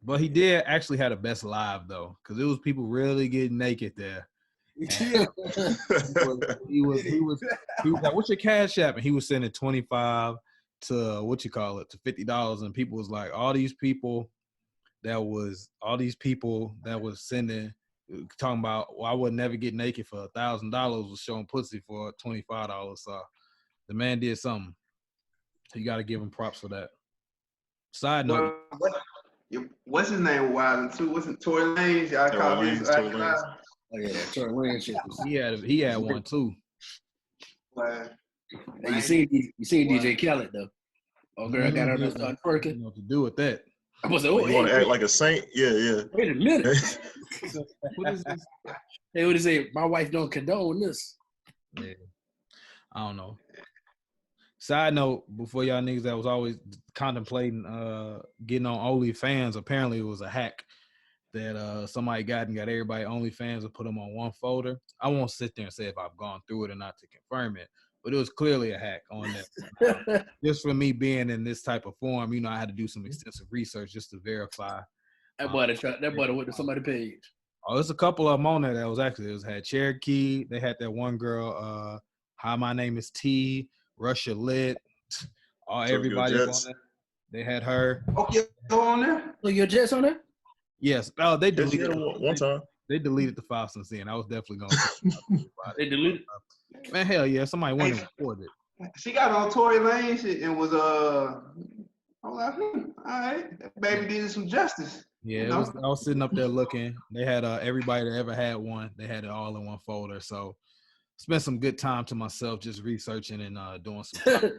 But he did actually have the best live though, because it was people really getting naked there. Yeah. He was like, "What's your cash app?" And he was sending 25 to to $50, and people was like, all these people that was sending, talking about, well, I would never get naked for $1,000 was showing pussy for $25. So the man did something. You got to give him props for that. Side note. What's his name? Wild too. Wasn't Tory Lanez? Y'all call his Oh yeah, Tory Lanez shit. He had one too. You see DJ Khaled though. Oh girl, got her to start twerking. What to do with that? I was like, you want to act like a saint? Yeah. Wait a minute. What is this? They would say, my wife don't condone this. Yeah. I don't know. Side note, before y'all niggas that was always contemplating getting on OnlyFans, apparently it was a hack that somebody got everybody OnlyFans and put them on one folder. I won't sit there and say if I've gone through it or not to confirm it, but it was clearly a hack on that. Just for me being in this type of form, you know, I had to do some extensive research just to verify. That boy went to somebody's page. Oh, there's a couple of them on there that was actually, had Cherokee. They had that one girl, Hi, My Name is T, Russia Lit. Everybody was on there. They had her. Okay, go on there. So your Jets on there? Yes. Oh, they deleted it one time. They deleted the file since then. I was definitely going to. They deleted it? Man, hell yeah. Somebody went and recorded it. She got on Tory Lane shit and was I was like, all right, that baby did some justice. Yeah, I was sitting up there looking. They had everybody that ever had one. They had it all in one folder. So spent some good time to myself just researching and doing some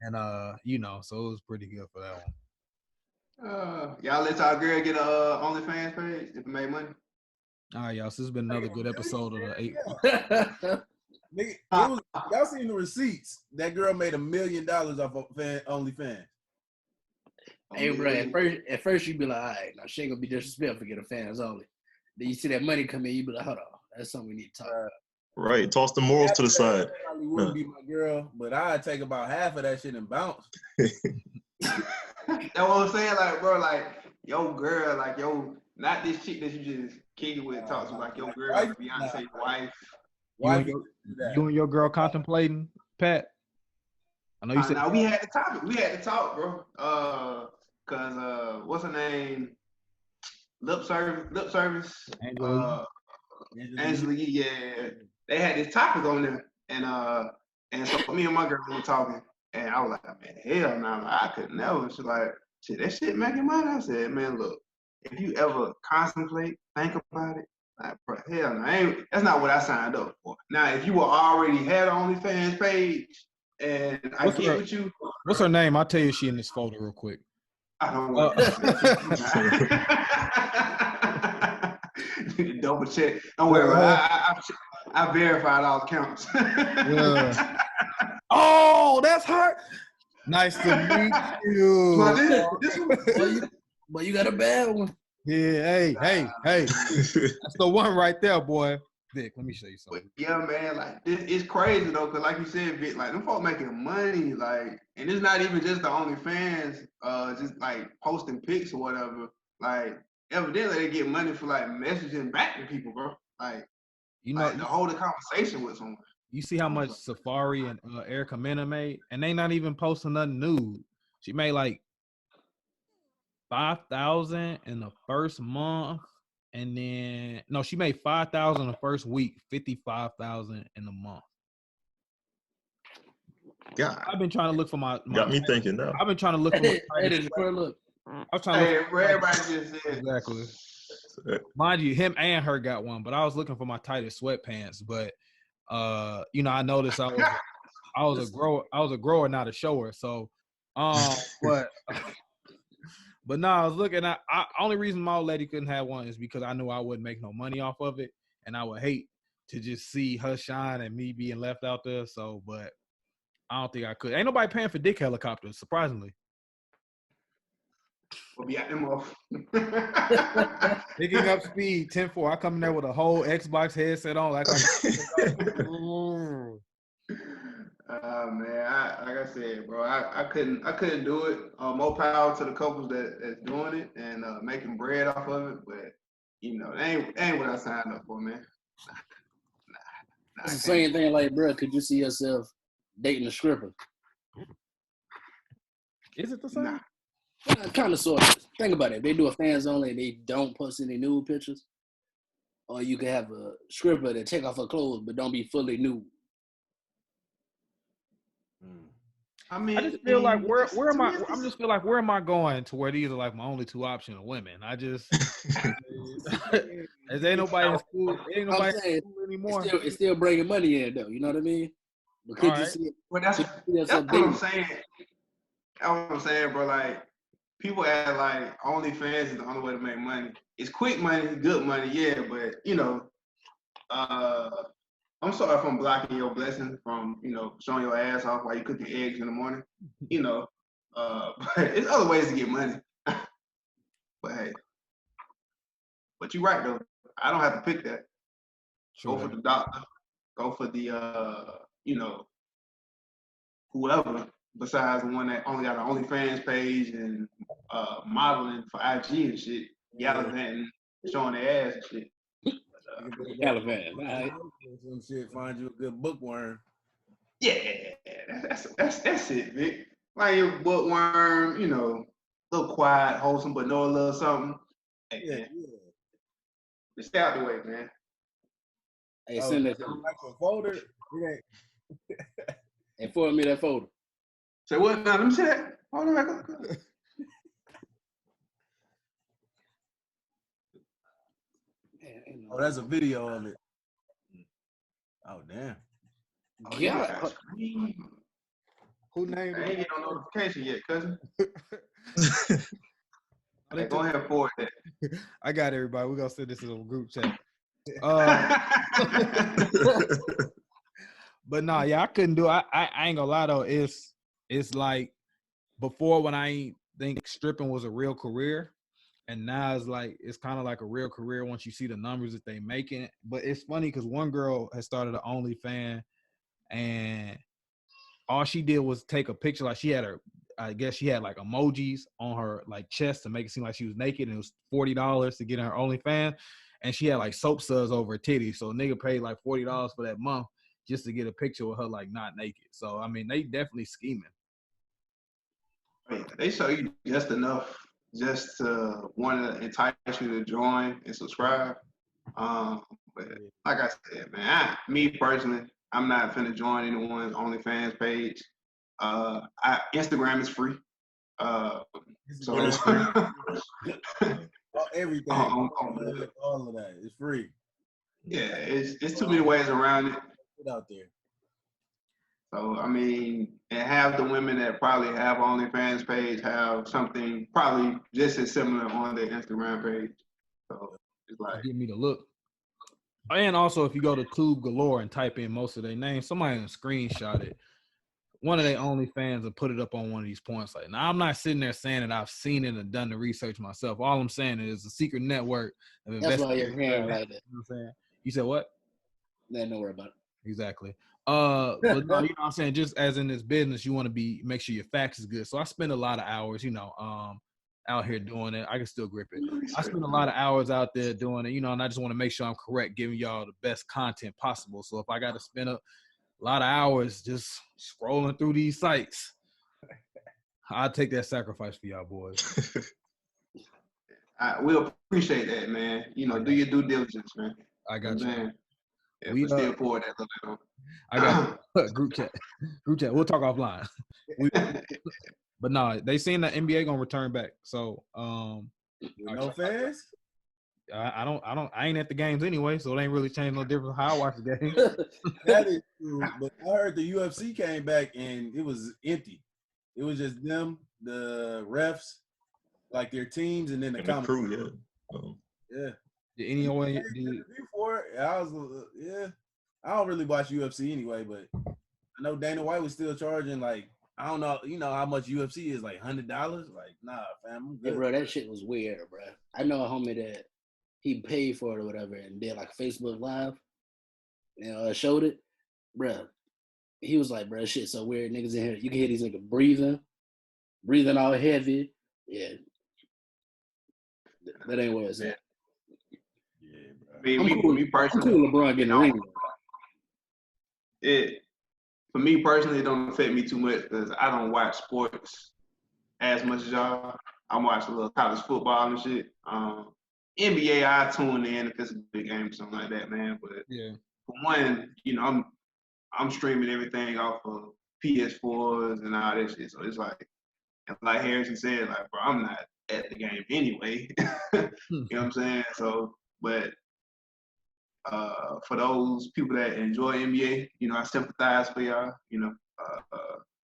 and you know, so it was pretty good for that one. Y'all let y'all girl get a OnlyFans page if it made money. All right, y'all. So this has been another good episode of the 8. Nigga, y'all seen the receipts? That girl made $1 million off of OnlyFans. Hey, bro, at first you be like, all right, now she ain't gonna be disrespectful, get her fans only. Then you see that money come in, you be like, hold on, that's something we need to talk about. Right, toss the morals to the side. Probably wouldn't be my girl, but I'd take about half of that shit and bounce. That's what I'm saying, like, bro, like, yo girl, like, yo, not this chick that you just kick it with and talk to, like, your girl, Beyonce's wife. You and your girl contemplating, Pat? I know you said. Now we had the topic. We had to talk, bro. Cause what's her name? Lip service. Angela, yeah. They had this topic on there, and so me and my girl were talking, and I was like, man, hell no, I could never. She's like, shit, that shit making money. I said, man, look, if you ever contemplate, think about it, like, bro, hell no, that's not what I signed up for. Now, if you already had an OnlyFans page, and I get with you. What's her name? I'll tell you she in this folder real quick. I don't want to double check. Don't worry about it. I verified all accounts. Yeah. Oh, that's her. Nice to meet you. But you got a bad one. Yeah, hey. That's the one right there, boy. Vic, let me show you something. But yeah, man, like this is crazy though, cause like you said, Vic, like them folk making money, like, and it's not even just the OnlyFans, just like posting pics or whatever. Like, evidently they get money for like messaging back to people, bro. Like, you know, like, to hold a conversation with someone. You see how much Safari and Erica Mena made, and they not even posting nothing nude. She made like 5,000 in the first month. And then she made 5,000 the first week, 55,000 in the month. God, I've been trying to look for my got me thinking now. I've been trying to look for my look. I was trying to look for everybody just said. Exactly. Mind you, him and her got one, but I was looking for my tightest sweatpants. But you know, I noticed I was a grower, not a shower. So But no, I was looking at. Only reason my old lady couldn't have one is because I knew I wouldn't make no money off of it, and I would hate to just see her shine and me being left out there. So, but I don't think I could. Ain't nobody paying for dick helicopters, surprisingly. We'll be at them off. Picking up speed 10-4. I come in there with a whole Xbox headset on, like man, like I said, bro, I couldn't do it. More power to the couples that's doing it and making bread off of it, but you know, it ain't what I signed up for, man. Nah, it's the same thing, like, bro, could you see yourself dating a stripper? Is it the same? Nah. Kind of, sort of. Think about it. They do a fans only and they don't post any nude pictures. Or you could have a stripper that take off her clothes but don't be fully nude. I mean, I just feel like where am I? I just feel like where am I going to where these are like my only two options of women? I just as ain't nobody in school, anymore. It's still bringing money in though. You know what I mean? But could you see? Well, that's what I'm saying. That's what I'm saying, bro. Like, people act like OnlyFans is the only way to make money. It's quick money, good money, yeah, but you know, I'm sorry if I'm blocking your blessing from, you know, showing your ass off while you cooking eggs in the morning. You know, but it's other ways to get money. But hey, but you're right though. I don't have to pick that. Sure. Go for the doctor. Go for the you know, whoever besides the one that only got an OnlyFans page and modeling for IG and shit, gallivanting, showing their ass and shit. Gallivanting. Some shit. Find you a good bookworm. Yeah, that's it, Vic. Like your bookworm, you know, a little quiet, wholesome, but know a little something. Hey, Yeah, man, yeah. just stay out the way, man. Hey, send that to me. Like a folder. It ain't. And forward me that folder. Say what? Now, let me check. Hold on, go. Oh, that's a video of it. Oh, damn. Oh, Yeah. Who named I ain't it? get no notification yet, cousin. Hey, go ahead and forward that. I got everybody. We're gonna send this in a group chat. But nah, yeah, I couldn't do it. I ain't gonna lie though. It's like before when I ain't think stripping was a real career, and now it's like it's kind of like a real career once you see the numbers that they making. But it's funny because one girl has started an OnlyFans, and all she did was take a picture. Like she had I guess she had like emojis on her like chest to make it seem like she was naked, and it was $40 to get in her OnlyFans, and she had like soap suds over her titties. So a nigga paid like $40 for that month just to get a picture with her like not naked. So I mean, they definitely scheming. They show you just enough just to want to entice you to join and subscribe. But like I said, man, me personally, I'm not finna join anyone's OnlyFans page. Instagram is free. So everything, all of that is free. Yeah, it's too many ways around it. Put out there. So I mean, and have the women that probably have OnlyFans page have something probably just as similar on their Instagram page. So it's like give me the look. And also, if you go to Tube Galore and type in most of their names, somebody can screenshot it, one of their OnlyFans, and put it up on one of these points. Like, now I'm not sitting there saying that I've seen it and done the research myself. All I'm saying is a secret network of That's why you're hearing like that. You know what I'm saying? You said what? Don't worry about it. Exactly. But no, you know what I'm saying? Just as in this business, you want to make sure your facts is good. So I spend a lot of hours, out here doing it. I can still grip it. I spend a lot of hours out there doing it, and I just want to make sure I'm correct, giving y'all the best content possible. So if I got to spend a lot of hours just scrolling through these sites, I'll take that sacrifice for y'all boys. We appreciate that, man. Do your due diligence, man. I got you. Man. Yeah, we still pour that little bit on. I got group chat. We'll talk offline. But no, they seen that NBA gonna return back. So no fans? I ain't at the games anyway, so it ain't really changed no difference how I watch the game. That is true. But I heard the UFC came back and it was empty. It was just them, the refs, like their teams, and then the crew. Yeah. Did anyone before it, I was I don't really watch UFC anyway, but I know Dana White was still charging like, I don't know, how much UFC is, like $100. Like, nah, fam, I'm good. Yeah, bro, that shit was weird, bro. I know a homie that he paid for it or whatever and did like Facebook Live and showed it, bro. He was like, bro, shit so weird. Niggas in here, you can hear these niggas breathing all heavy. Yeah, that ain't where it's at. Yeah, bro. Me personally, I'm cool LeBron getting a ring. For me personally, it don't affect me too much because I don't watch sports as much as y'all. I watch a little college football and shit. NBA, I tune in if it's a big game or something like that, man. But for one, I'm streaming everything off of PS4s and all that shit. So it's like Harrison said, like, bro, I'm not at the game anyway. You know what I'm saying? So, but for those people that enjoy NBA, I sympathize for y'all.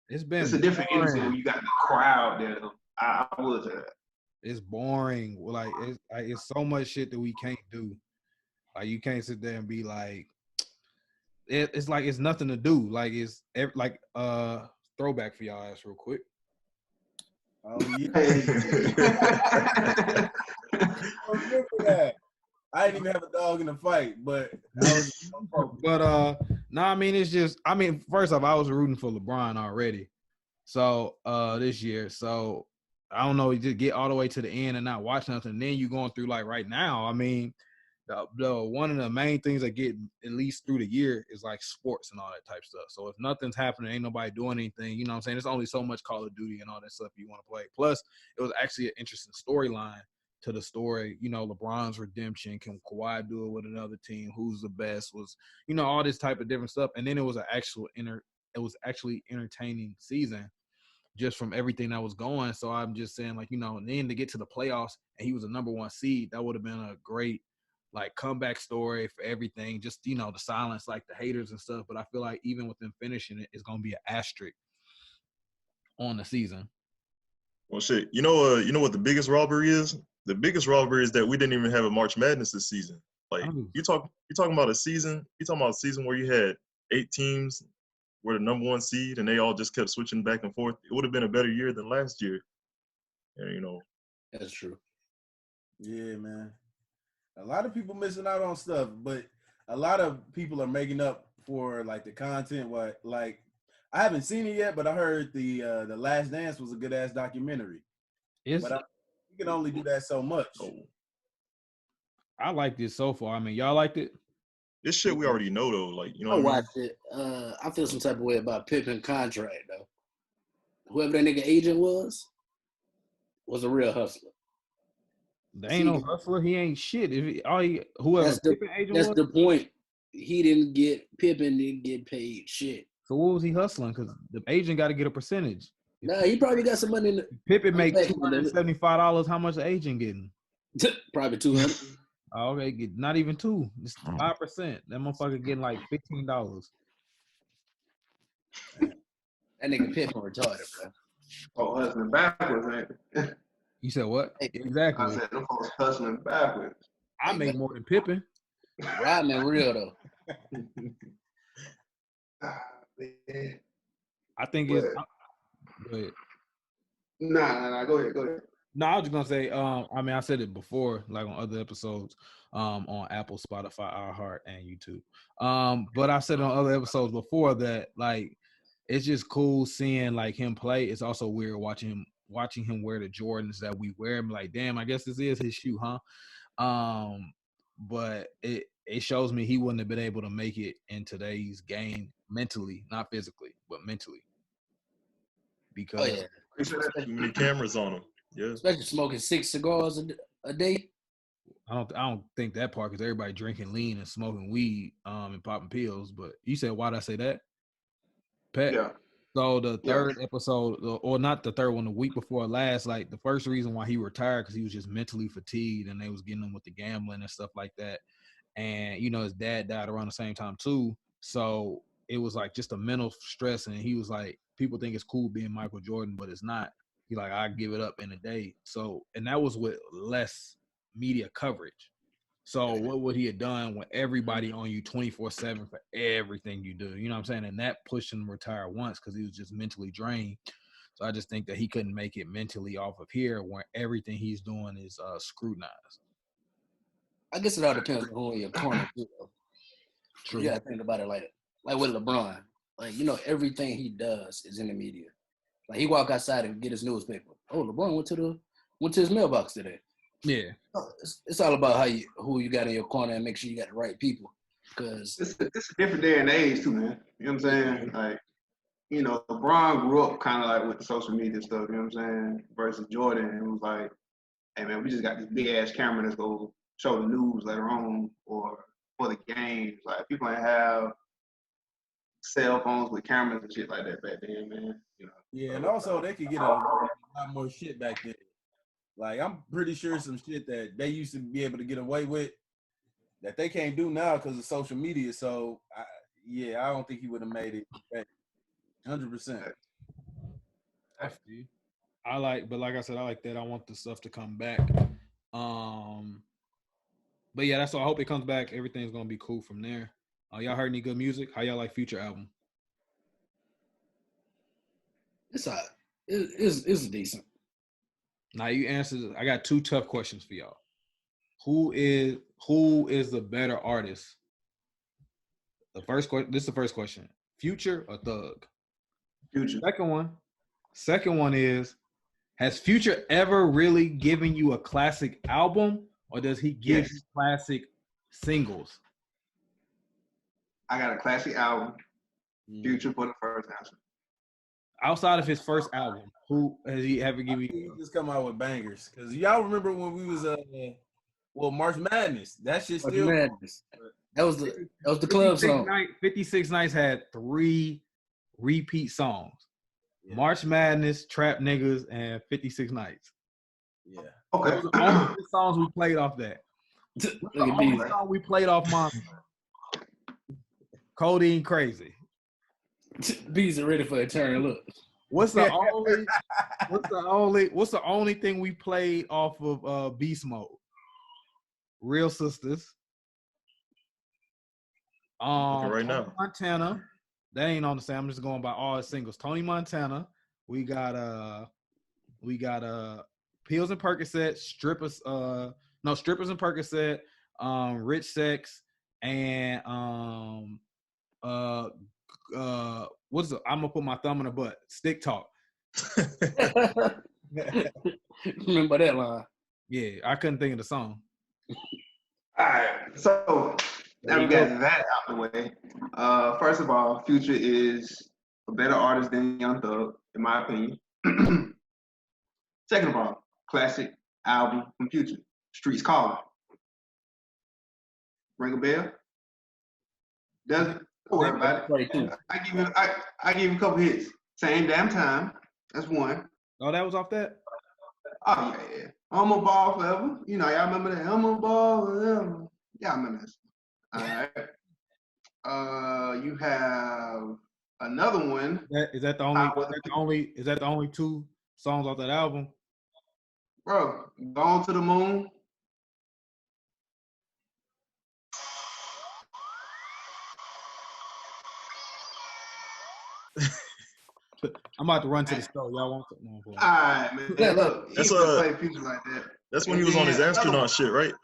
It's a different energy when you got the crowd there. I would say that. It's boring. Like it's so much shit that we can't do. Like you can't sit there and be like, it's like it's nothing to do. Like it's like throwback for y'all ass real quick. Oh yeah. I remember that. I didn't even have a dog in the fight, but I mean it's just first off, I was rooting for LeBron already. So this year. So I don't know, you just get all the way to the end and not watch nothing. And then you going through like right now. I mean, the one of the main things that get at least through the year is like sports and all that type stuff. So if nothing's happening, ain't nobody doing anything, you know what I'm saying? There's only so much Call of Duty and all that stuff you want to play. Plus, it was actually an interesting storyline to the story, you know, LeBron's redemption, can Kawhi do it with another team, who's the best, was, you know, all this type of different stuff. And then it was actually entertaining season just from everything that was going. So I'm just saying, like, you know, and then to get to the playoffs and he was a number one seed, that would have been a great like comeback story for everything. Just, you know, the silence, like the haters and stuff. But I feel like even with them finishing it, it's gonna be an asterisk on the season. Well, shit, you know what the biggest robbery is? The biggest robbery is that we didn't even have a March Madness this season. Like you talking about a season where you had 8 teams were the number one seed and they all just kept switching back and forth. It would have been a better year than last year. And you know, that's true. Yeah, man. A lot of people missing out on stuff, but a lot of people are making up for like the content. What like I haven't seen it yet, but I heard the Last Dance was a good ass documentary. You can only do that so much. I liked it so far. I mean, y'all liked it? This shit we already know though. Like, you know, I watched it. I feel some type of way about Pippen contract though. Whoever that nigga agent was a real hustler. There ain't no hustler. He ain't shit. That's the point. Pippen didn't get paid shit. So what was he hustling? Because the agent got to get a percentage. Nah, he probably got some money. Pippen make $275. How much the agent getting? Probably 200. Oh, okay, not even 2. It's 5%. That motherfucker getting like $15. That nigga Pippen retarded, bro. Oh, hustling backwards, ain't it? You said what? Exactly. I said them folks hustling backwards. I make more than Pippen. Rodman real though. I think it's. Go ahead. Nah. Go ahead. No, I was just gonna say. I mean, I said it before, like on other episodes, on Apple, Spotify, iHeart, and YouTube. But I said on other episodes before that, like, it's just cool seeing like him play. It's also weird watching him wear the Jordans that we wear. I'm like, damn, I guess this is his shoe, huh? But it shows me he wouldn't have been able to make it in today's game mentally, not physically, but mentally. Because too many cameras on him. Yeah. Especially smoking 6 cigars a day. I don't think that part, because everybody drinking lean and smoking weed and popping pills. But you said, why'd I say that? Pat? Yeah. So the third episode, or not the third one, the week before last, like the first reason why he retired, because he was just mentally fatigued and they was getting him with the gambling and stuff like that. And, you know, his dad died around the same time too. So it was like just a mental stress. And he was like, people think it's cool being Michael Jordan, but it's not. He like, I give it up in a day. So, and that was with less media coverage. So what would he have done when everybody on you 24/7 for everything you do? You know what I'm saying? And that pushed him to retire once because he was just mentally drained. So I just think that he couldn't make it mentally off of here where everything he's doing is scrutinized. I guess it all depends on who in your corner. True. You gotta think about it like with LeBron. Like, you know, everything he does is in the media. Like, he walk outside and get his newspaper. Oh, LeBron went to his mailbox today. Yeah, it's all about who you got in your corner and make sure you got the right people. Because it's a different day and age too, man. You know what I'm saying? Like, you know, LeBron grew up kind of like with the social media stuff. You know what I'm saying? Versus Jordan, it was like, hey man, we just got this big ass camera that's gonna show the news later on or for the games. Like, people ain't have cell phones with cameras and shit like that back then, man. You know. Yeah, and also they could get a lot more shit back then. Like, I'm pretty sure some shit that they used to be able to get away with that they can't do now because of social media. So, I don't think he would have made it back 100%. but like I said, I like that. I want the stuff to come back. But yeah, that's all. I hope it comes back. Everything's gonna be cool from there. Y'all heard any good music? How y'all like Future album? It's decent. Now you answered. I got 2 tough questions for y'all. Who is the better artist? This is the first question. Future or Thug? Future. Second one is, has Future ever really given you a classic album, or does he give you classic singles? I got a classic album. Future for the first answer. Outside of his first album, who has he ever given you? He just come out with bangers. Because y'all remember when we was March Madness. That shit still. Madness. That was the club song. 56 Nights had 3 repeat songs. Yeah. March Madness, Trap Niggas, and 56 Nights. Yeah. Okay. Those are the only songs we played off that. The only song we played off Monster. Codeine Crazy. Beezy ready for a turn. Look. What's the only thing we played off of Beast Mode? Real Sisters. Right now. Montana. That ain't on the same. I'm just going by all his singles. Tony Montana. We got Pills and Percocet, Strippers and Percocet, Rich Sex, and what's it? I'm gonna put my thumb in the butt. Stick Talk. Remember that line? Yeah, I couldn't think of the song. All right, so now we got that out the way. First of all, Future is a better artist than Young Thug, in my opinion. Second of all, classic album from Future, Streets Calling. Ring a bell? Doesn't? Don't worry about it. I give him a couple hits. Same damn time. That's one. Oh, that was off that? Oh, yeah. I'm a ball forever. You know, y'all remember that? I'm a ball forever. Y'all remember that. All right. You have another one. Is that the only 2 songs off that album? Bro, Gone to the Moon. I'm about to run to the store. Y'all want to? No, all right, man. Look, that's play Future like that. That's when he was on his astronaut shit, right?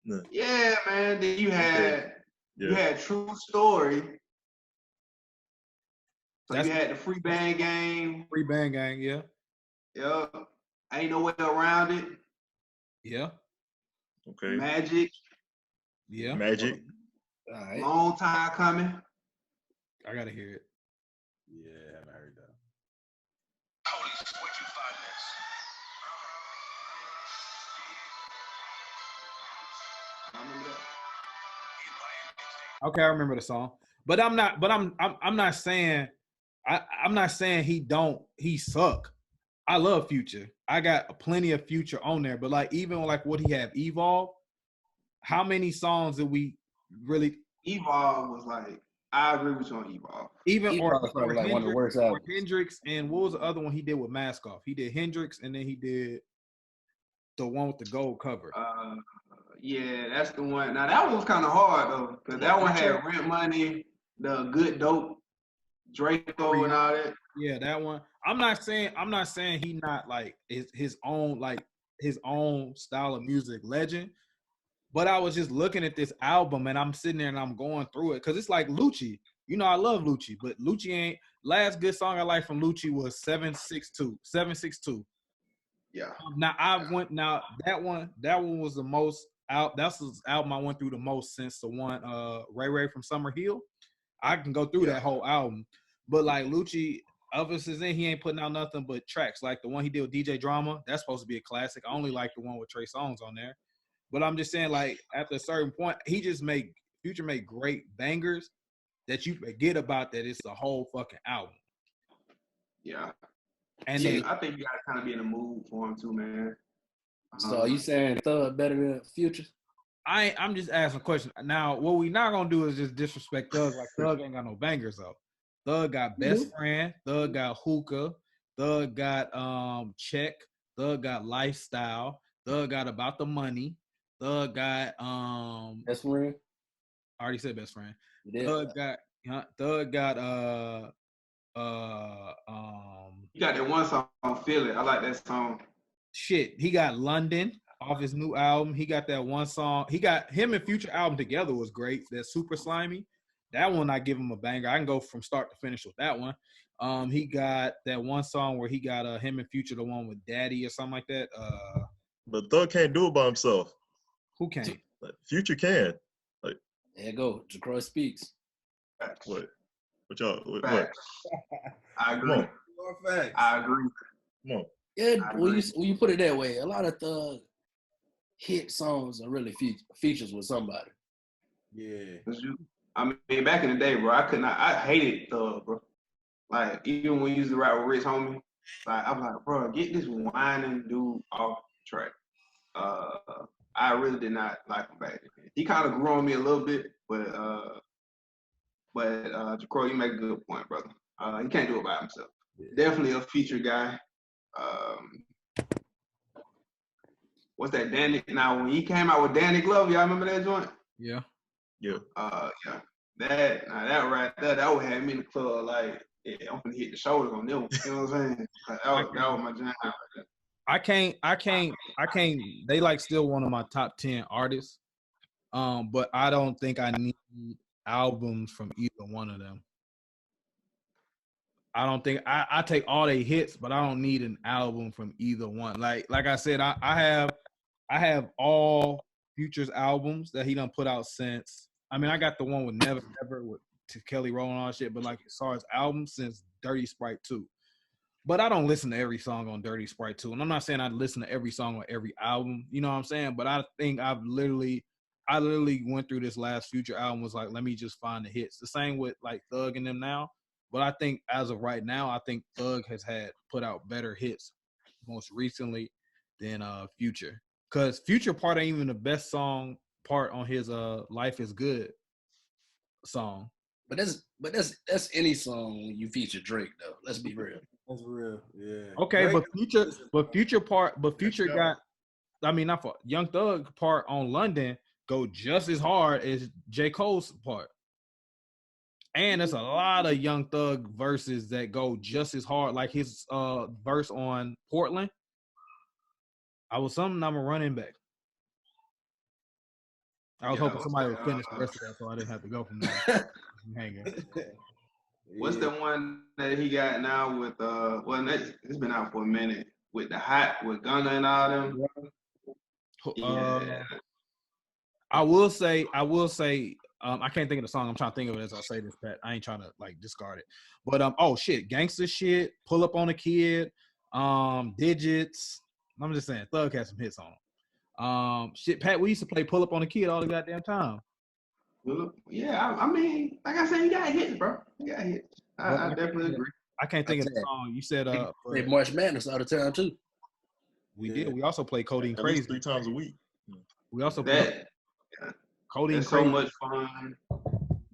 No. Yeah, man. Then you had True Story. So you had the Free Band Gang. Free Band Gang, yeah. Yeah. Ain't No Way Around It. Yeah. Okay. Magic. Yeah. Magic. All right. Long Time Coming. I gotta hear it. Yeah, I heard that. Okay, I remember the song, but I'm not saying he suck. I love Future. I got plenty of Future on there, but like even like what he have Evolve, how many songs did we really? Evolve was like, I agree with you on Evolve. Evolve was probably like one of the worst albums. Hendrix, and what was the other one he did with Mask Off? He did Hendrix, and then he did the one with the gold cover. Yeah, that's the one. Now that one was kind of hard though, because that one had Rent Money, the Good Dope, Draco, and all that. Yeah, that one. I'm not saying he not like his own style of music legend, but I was just looking at this album and I'm sitting there and I'm going through it because it's like Lucci. You know, I love Lucci, but Lucci ain't. Last good song I like from Lucci was 762. Yeah. That one was the most out. That's the album I went through the most since the one Ray from Summer Hill. I can go through that whole album, but like Lucci, ever since then he ain't putting out nothing but tracks. Like the one he did with DJ Drama, that's supposed to be a classic. I only like the one with Trey Songz on there, but I'm just saying like after a certain point, Future made great bangers that you forget about that it's a whole fucking album. Yeah. And then, I think you gotta kind of be in the mood for him too, man. So are you saying Thug better than Future? I'm just asking a question. Now, what we not gonna do is just disrespect Thug. Like Thug ain't got no bangers though. Thug got Best Friend. Thug got Hookah. Thug got Check. Thug got Lifestyle. Thug got About the Money. Thug got Best Friend. I already said Best Friend. You Thug got You got that one song, Feel It. I like that song. shit. He got London off his new album. He got that one song. He got him and Future album together was great. That Super Slimy. That one I give him a banger. I can go from start to finish with that one. He got that one song where he got him and Future, the one with Daddy or something like that. But Thug can't do it by himself. Who can't? Like, Future can. Like, there you go. Jacroy speaks. what? What y'all? What? Facts. I agree. Facts. I agree. Come on. Yeah, when you put it that way, a lot of Thug hit songs are really features with somebody. Yeah. I mean, back in the day, bro, I hated Thug, bro. Like, even when he used to rap with Rich Homie, like, I was like, bro, get this whining dude off track. I really did not like him back then. He kind of grew on me a little bit, but Jacroy, you make a good point, brother. He can't do it by himself. Yeah. Definitely a feature guy. What's that, Danny? Now, when he came out with Danny Glover, y'all remember that joint? Yeah. Yeah. Yeah. That right there, that would have me in the club like, yeah, I'm gonna hit the shoulders on them. You know what I'm saying? That was my jam right there. I can't. They like still one of my top 10 artists. But I don't think I need albums from either one of them. I don't think I take all their hits, but I don't need an album from either one. Like I said, I have all Future's albums that he done put out since. I mean, I got the one with Never Ever with Kelly Rowland and all that shit, but like as far as albums since Dirty Sprite 2. But I don't listen to every song on Dirty Sprite 2. And I'm not saying I listen to every song on every album, you know what I'm saying? But I think I literally went through this last Future album, was like, let me just find the hits. The same with like Thug and them now. But I think as of right now, I think Thug has put out better hits most recently than Future. Because Future part ain't even the best song part on his Life is Good song. But that's any song when you feature Drake though. Let's be real. That's real, yeah. Okay, Drake, Future got, I mean, not for Young Thug part on London go just as hard as J. Cole's part. And there's a lot of Young Thug verses that go just as hard, like his verse on Portland. I was something, I'm a running back. I was hoping somebody would finish the rest of that so I didn't have to go from there. Hanging. What's the one that he got now with well, it's been out for a minute with the Hot with Gunna and all them? Yeah. I will say I can't think of the song. I'm trying to think of it as I say this, Pat. I ain't trying to like discard it. But oh shit, Gangsta Shit, Pull Up on a Kid, Digits. I'm just saying, Thug had some hits on him. Shit, Pat, we used to play Pull Up on a Kid all the goddamn time. Yeah, I mean, like I said, you got hits, bro. You got hits. I definitely agree. I can't think of the song. You said play March Madness all the time too. We did. We also play Codeine Crazy 3 times a week. We also play Codeine Crazy. So much fun.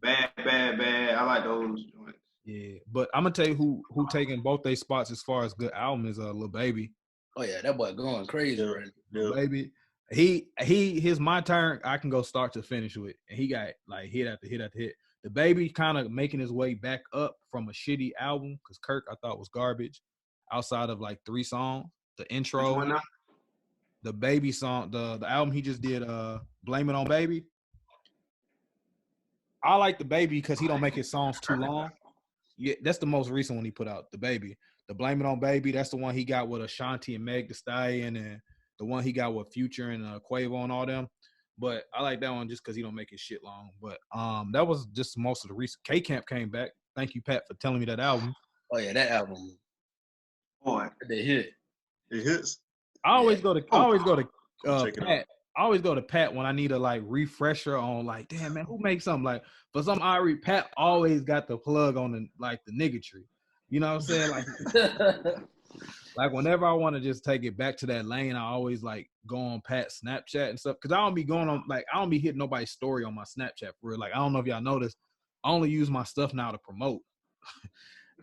Bad. I like those joints. Yeah, but I'm gonna tell you who taking both their spots as far as good album is Lil Baby. Oh yeah, that boy going crazy right now. Lil Baby. His My Turn, I can go start to finish with. And he got like hit after hit after hit. The Baby kind of making his way back up from a shitty album because Kirk I thought was garbage outside of like 3 songs. The intro, the Baby song, the album he just did, Blame It on Baby. I like the Baby because he don't make his songs too long. Yeah, that's the most recent one he put out, the Baby. The Blame It on Baby, that's the one he got with Ashanti and Meg Thee Stallion, and the one he got with Future and Quavo and all them. But I like that one just because he don't make his shit long. But that was just most of the recent. K-Camp came back. Thank you, Pat, for telling me that album. Oh yeah, that album. Boy, they hit. It hits. I always go to Pat. I always go to Pat when I need a like refresher on like, damn man, who makes something like for some Irie, Pat always got the plug on the niggatry. You know what I'm saying? Like like whenever I want to just take it back to that lane, I always like go on Pat's Snapchat and stuff. Cause I don't be going on like I don't be hitting nobody's story on my Snapchat for real. Like I don't know if y'all noticed. I only use my stuff now to promote.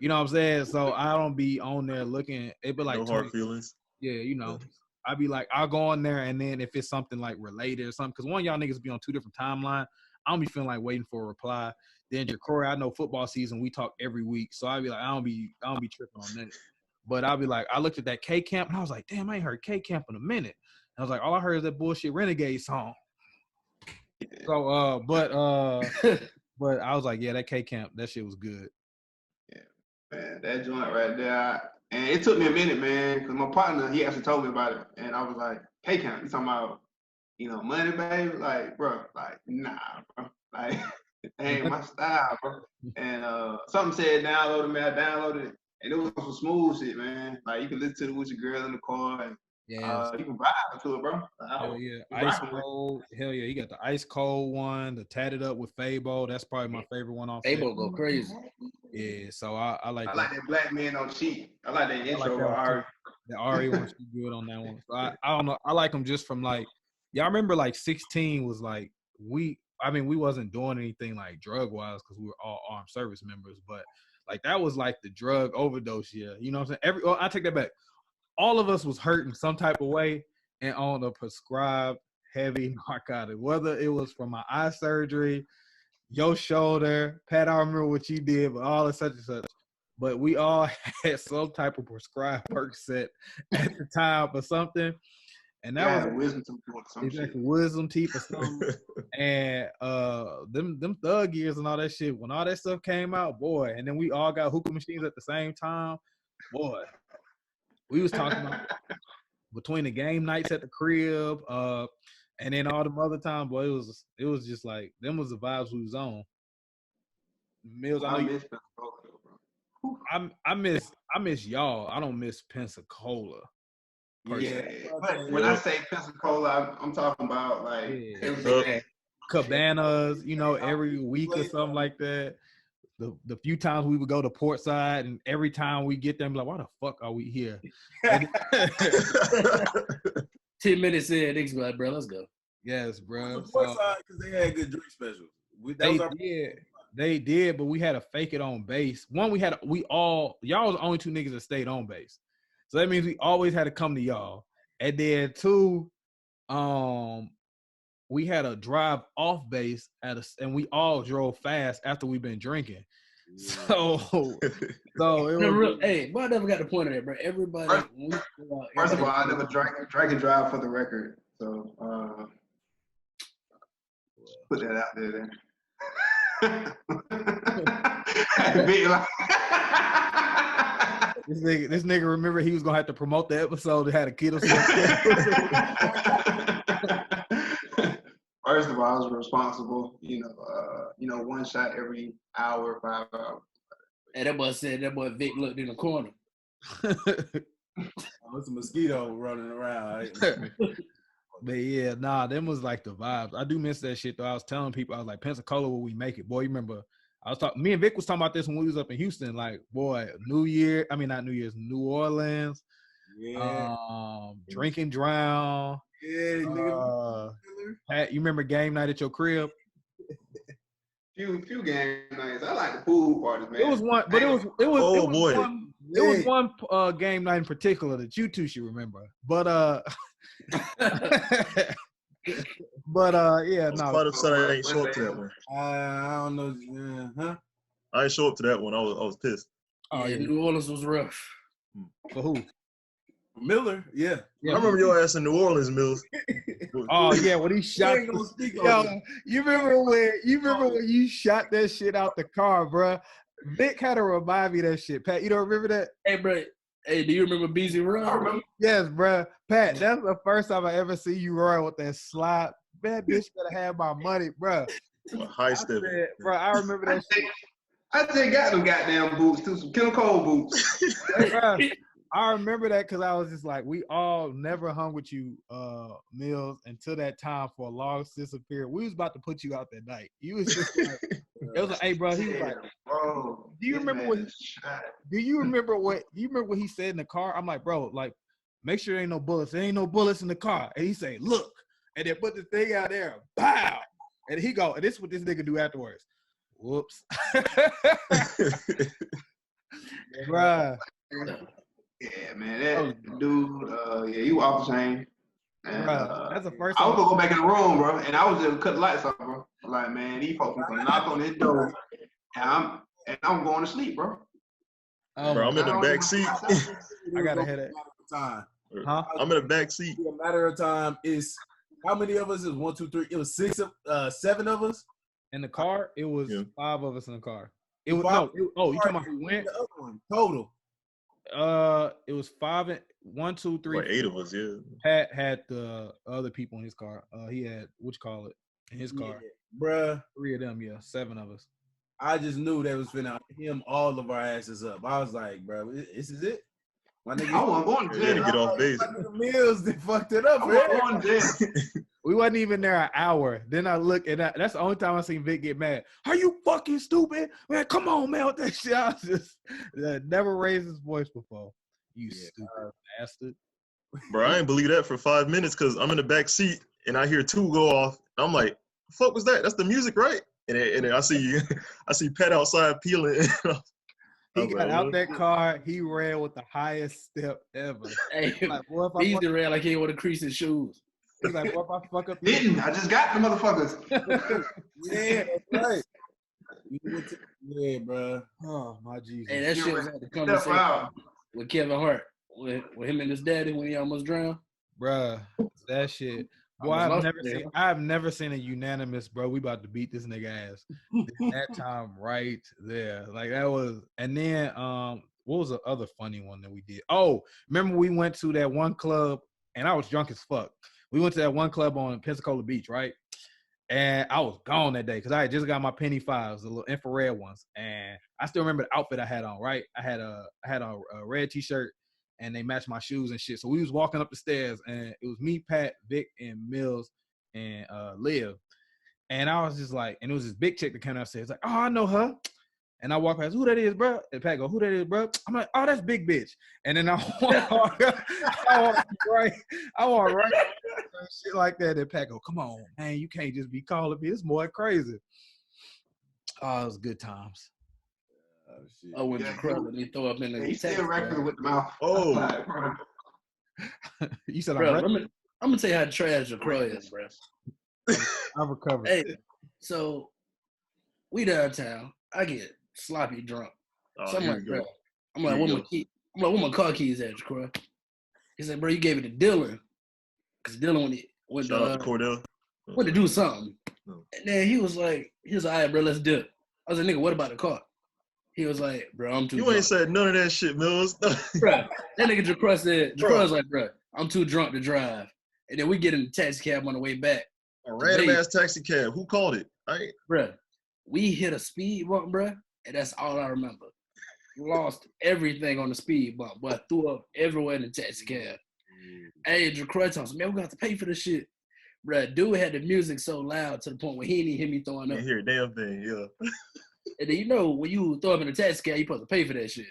You know what I'm saying? So I don't be on there looking. It be like no hard feelings. Yeah, you know. I be like, I'll go on there, and then if it's something like related or something, because one of y'all niggas be on 2 different timelines, I don't be feeling like waiting for a reply. Then Jacroy, I know football season, we talk every week, so I be like, I don't be tripping on that. But I'll be like, I looked at that K Camp, and I was like, damn, I ain't heard K Camp in a minute. And I was like, all I heard is that bullshit Renegade song. So, but I was like, yeah, that K Camp, that shit was good. Yeah, man, that joint right there. And it took me a minute, man, because my partner, he actually told me about it. And I was like, hey, Camp, you talking about, money, baby? Like, bro, like, nah, bro. Like, it ain't my style, bro. And something said download it, man. I downloaded it. And it was some smooth shit, man. Like, you can listen to it with your girl in the car. And you can vibe to it, bro. Hell yeah. Ice Cold. Hell yeah. He got the Ice Cold one, the Tatted Up with Fabo. That's probably my favorite one off. Fabo go crazy. Yeah, so I like that. I like that Black Man Don't Cheat. I like that intro with Ari. The Ari one's good on that one. So I don't know. I like them just from like, y'all remember like 16 was like, we wasn't doing anything like drug wise because we were all armed service members, but like that was like the drug overdose year. You know what I'm saying? I take that back. All of us was hurting some type of way and on a prescribed heavy narcotic, whether it was from my eye surgery, your shoulder, Pat, I remember what you did, but all of such and such. But we all had some type of prescribed Percocet at the time or something. And that was wisdom teeth or some shit. Wisdom teeth or something. And them thug years and all that shit, when all that stuff came out, boy, and then we all got hookah machines at the same time, boy. We was talking about between the game nights at the crib, and then all them other times, boy, it was just like them was the vibes we was on. Millz, I miss Pensacola, bro. I miss y'all. I don't miss Pensacola. Yeah, but when I say Pensacola, I'm talking about like cabanas, every week or something like that. The few times we would go to Portside, and every time we get there, I'm like, why the fuck are we here? 10 minutes in, niggas be like, bro, let's go. Yes, bro. Portside because they had good drink specials. They did, but we had to fake it on base. One, y'all was the only 2 niggas that stayed on base. So that means we always had to come to y'all. And then 2, we had a drive off base and we all drove fast after we've been drinking. So it was, hey, boy, I never got the point of that, bro. Everybody. First of all, I never drank and drive for the record. So put that out there then. This nigga remember he was gonna have to promote the episode that had a kid or something. First of all, I was responsible, 1 shot every hour, 5 hours. And that boy Vic looked in the corner. It's a mosquito running around. But yeah, them was like the vibes. I do miss that shit though. I was telling people, I was like, Pensacola, will we make it? Boy, you remember me and Vic was talking about this when we was up in Houston. Like, boy, New Orleans. Yeah. Drink and Drown. Yeah. Pat, you remember game night at your crib? Few game nights. I like the pool parties, man. It was one, but it was one game night in particular that you two should remember. But yeah, no. Quite upset I ain't show up to that one. I don't know. I ain't show up to that one. I was pissed. Oh yeah, New Orleans was rough. For who? Miller, yeah. I remember your ass in New Orleans, Millz. Oh yeah, when he shot. You remember when you shot that shit out the car, bro? Vic had to remind me that shit. Pat, you don't remember that? Hey, bro. Hey, do you remember Beezy run? Yes, bro. Pat, that's the first time I ever see you run with that slide. That bitch better have my money, bro. High step, bro. I remember that shit. I just got them goddamn boots too, some Kim Cole boots. Bro, I remember that because I was just like, we all never hung with you, Millz, until that time for a long period. We was about to put you out that night. You was just like, it was like, hey, bro. He was like, bro, do you remember what he said in the car? I'm like, bro, like, make sure there ain't no bullets. There ain't no bullets in the car. And he say, look, and then put the thing out there, bow. And he go, and this is what this nigga do afterwards. Whoops. Bruh. Yeah, man, that dude, yeah, he was off the chain. And That's the first I time was gonna go back in the room, bro, and I was just cut the lights off, bro. Like, man, these folks gonna knock on this door, and I'm going to sleep, bro. Bro, I'm in the back seat. I gotta hit it. Time. Huh? I'm in the back seat. A matter of time. Is how many of us? Is 1, 2, 3. It was 7 of us In the car, it was 5 of us in the car. It was Five- you talking about who went? The other one total. It was 5 and 1, 2, 3. Like 8 of us, yeah. Pat had the other people in his car. He had in his car. Bruh. 3 of them, 7 of us. I just knew that was finna him all of our asses up. I was like, bro, this is it. My nigga, I wasn't going to jail. To get off base. My nigga Millz, they fucked it up. I wasn't going to jail. We wasn't even there an hour. Then I look and that's the only time I seen Vic get mad. Are you fucking stupid? Man, come on, man, with that shit. I was just never raised his voice before. You stupid bastard. Bro, I ain't believe that for 5 minutes because I'm in the back seat and I hear 2 go off. I'm like, the fuck was that? That's the music, right? And then I see Pat outside peeling. He got out that car. He ran with the highest step ever. Hey, like, boy, Beezy ran like he didn't want to crease his shoes. He's like, what if I fuck up? Didn't. I just got the motherfuckers. Yeah, that's right. Yeah, bro. Oh, my Jesus. Hey, that shit was at the conversation with Kevin Hart, with him and his daddy when he almost drowned. Bruh, that shit. Boy, I've never seen a unanimous, bro. We about to beat this nigga ass. That time right there. Like that was, and then what was the other funny one that we did? Oh, remember we went to that one club and I was drunk as fuck. We went to that one club on Pensacola Beach, right? And I was gone that day because I had just got my penny fives, the little infrared ones. And I still remember the outfit I had on, right? I had a red t-shirt and they matched my shoes and shit. So we was walking up the stairs and it was me, Pat, Vic, and Millz and Liv. And I was just like, and it was this big chick that came downstairs like, oh, I know her. And I walk past, who that is, bro? And Pat go, who that is, bro? I'm like, oh, that's Big Bitch. And then I walk right, shit like that. And Pat go, come on, man, you can't just be calling me. It's more crazy. Oh, it was good times. Oh, when Jacroy let me throw up in the He's still rapping with the mouth. Oh. You said bro, I'm gonna tell you how trash Jacroy is, bro. I've recovered. Hey, so we downtown. I get sloppy drunk. So I'm like, bro, where my car keys at, Jacroy? He said, bro, you gave it to Dylan. Because Dylan went to do something. No. And then he was like, all right, bro, let's dip. I was like, nigga, what about the car? He was like, bro, I'm too drunk. You ain't said none of that shit, Millz. Bro, that nigga Jacroy was like, bro, I'm too drunk to drive. And then we get in the taxi cab on the way back. A random ass taxi cab. Who called it? Bro, we hit a speed bump, bro, and that's all I remember. Lost everything on the speed bump, but threw up everywhere in the taxi cab. Hey, Jacroy told me, man, we're going to have to pay for this shit. Bro, dude had the music so loud to the point where he didn't hear me throwing up. You hear a damn thing, yeah. And then you know when you throw up in the taxi cab, you supposed to pay for that shit.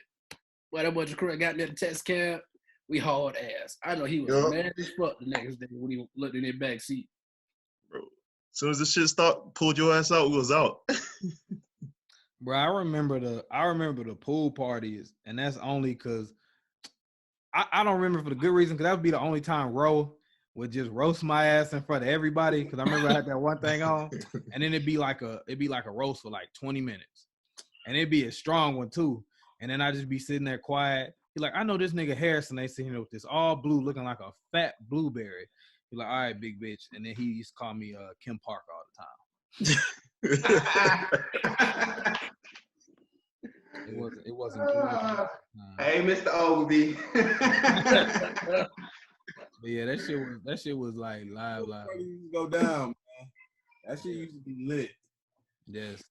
Well, that boy Jacroy got in that taxi cab, we hauled ass. I know he was mad as fuck the next day when he looked in that back seat. Bro, as soon as the shit stopped, pulled your ass out, we was out. Bro, I remember the pool parties, and that's only because I don't remember for the good reason, because that would be the only time Ro would just roast my ass in front of everybody. Because I remember I had that one thing on, and then it'd be like a roast for like 20 minutes, and it'd be a strong one too. And then I'd just be sitting there quiet. He's like, I know this nigga Harrison. They sitting here with this all blue, looking like a fat blueberry. He's like, all right, big bitch. And then he used to call me Kim Park all the time. It wasn't. Hey, Mr. Ogilvy. But yeah, that shit was like live. Used to go down, man. That shit used to be lit. Yes.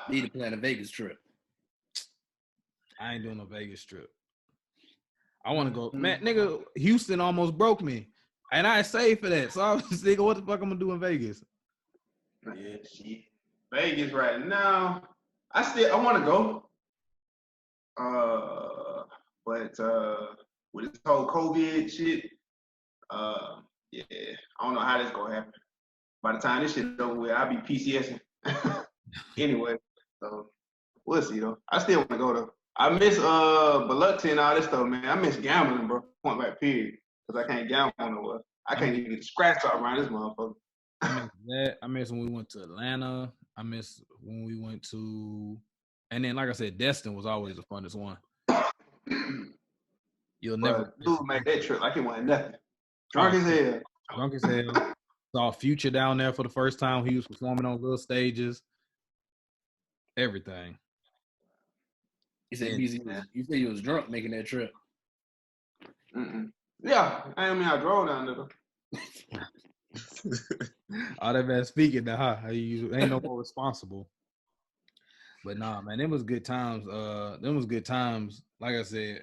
Need to plan a Vegas trip. I ain't doing a Vegas trip. I want to go, man. Nigga, Houston almost broke me, and I saved for that. So I was thinking, what the fuck I'm gonna do in Vegas? Yeah, shit. Vegas right now. I want to go. But with this whole COVID shit, yeah, I don't know how this gonna happen. By the time this shit over with, I'll be PCSing. Anyway, so we'll see though. I still want to go though. I miss Biloxi and all this stuff, man. I miss gambling, bro. Point blank period. Because I can't gamble nowhere. I can't even get a scratch off around this motherfucker. I miss that. I miss when we went to Atlanta. I miss when we went to, and then like I said, Destin was always the funnest one. You'll never. Dude make that trip like it wasn't nothing. Drunk as hell. Drunk as hell. Saw Future down there for the first time. He was performing on little stages. Everything. He said Beezy. You said he was drunk making that trip. Yeah, I drove down there. All that man speaking now, huh? You ain't no more responsible. But nah, man, it was good times. Them was good times. Like I said,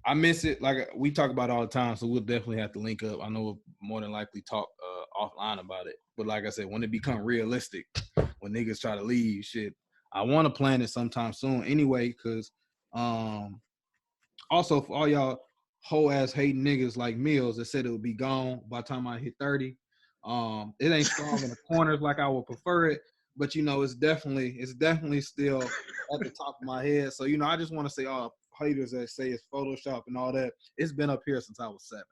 I miss it. Like we talk about it all the time, so we'll definitely have to link up. I know we'll more than likely talk offline about it. But like I said, when it become realistic, when niggas try to leave, shit, I want to plan it sometime soon anyway, because also for all y'all whole ass hating niggas like Millz that said it would be gone by the time I hit 30. It ain't strong in the corners like I would prefer it, but you know, it's definitely still at the top of my head. So, you know, I just want to say all haters that say it's Photoshop and all that, it's been up here since I was 7.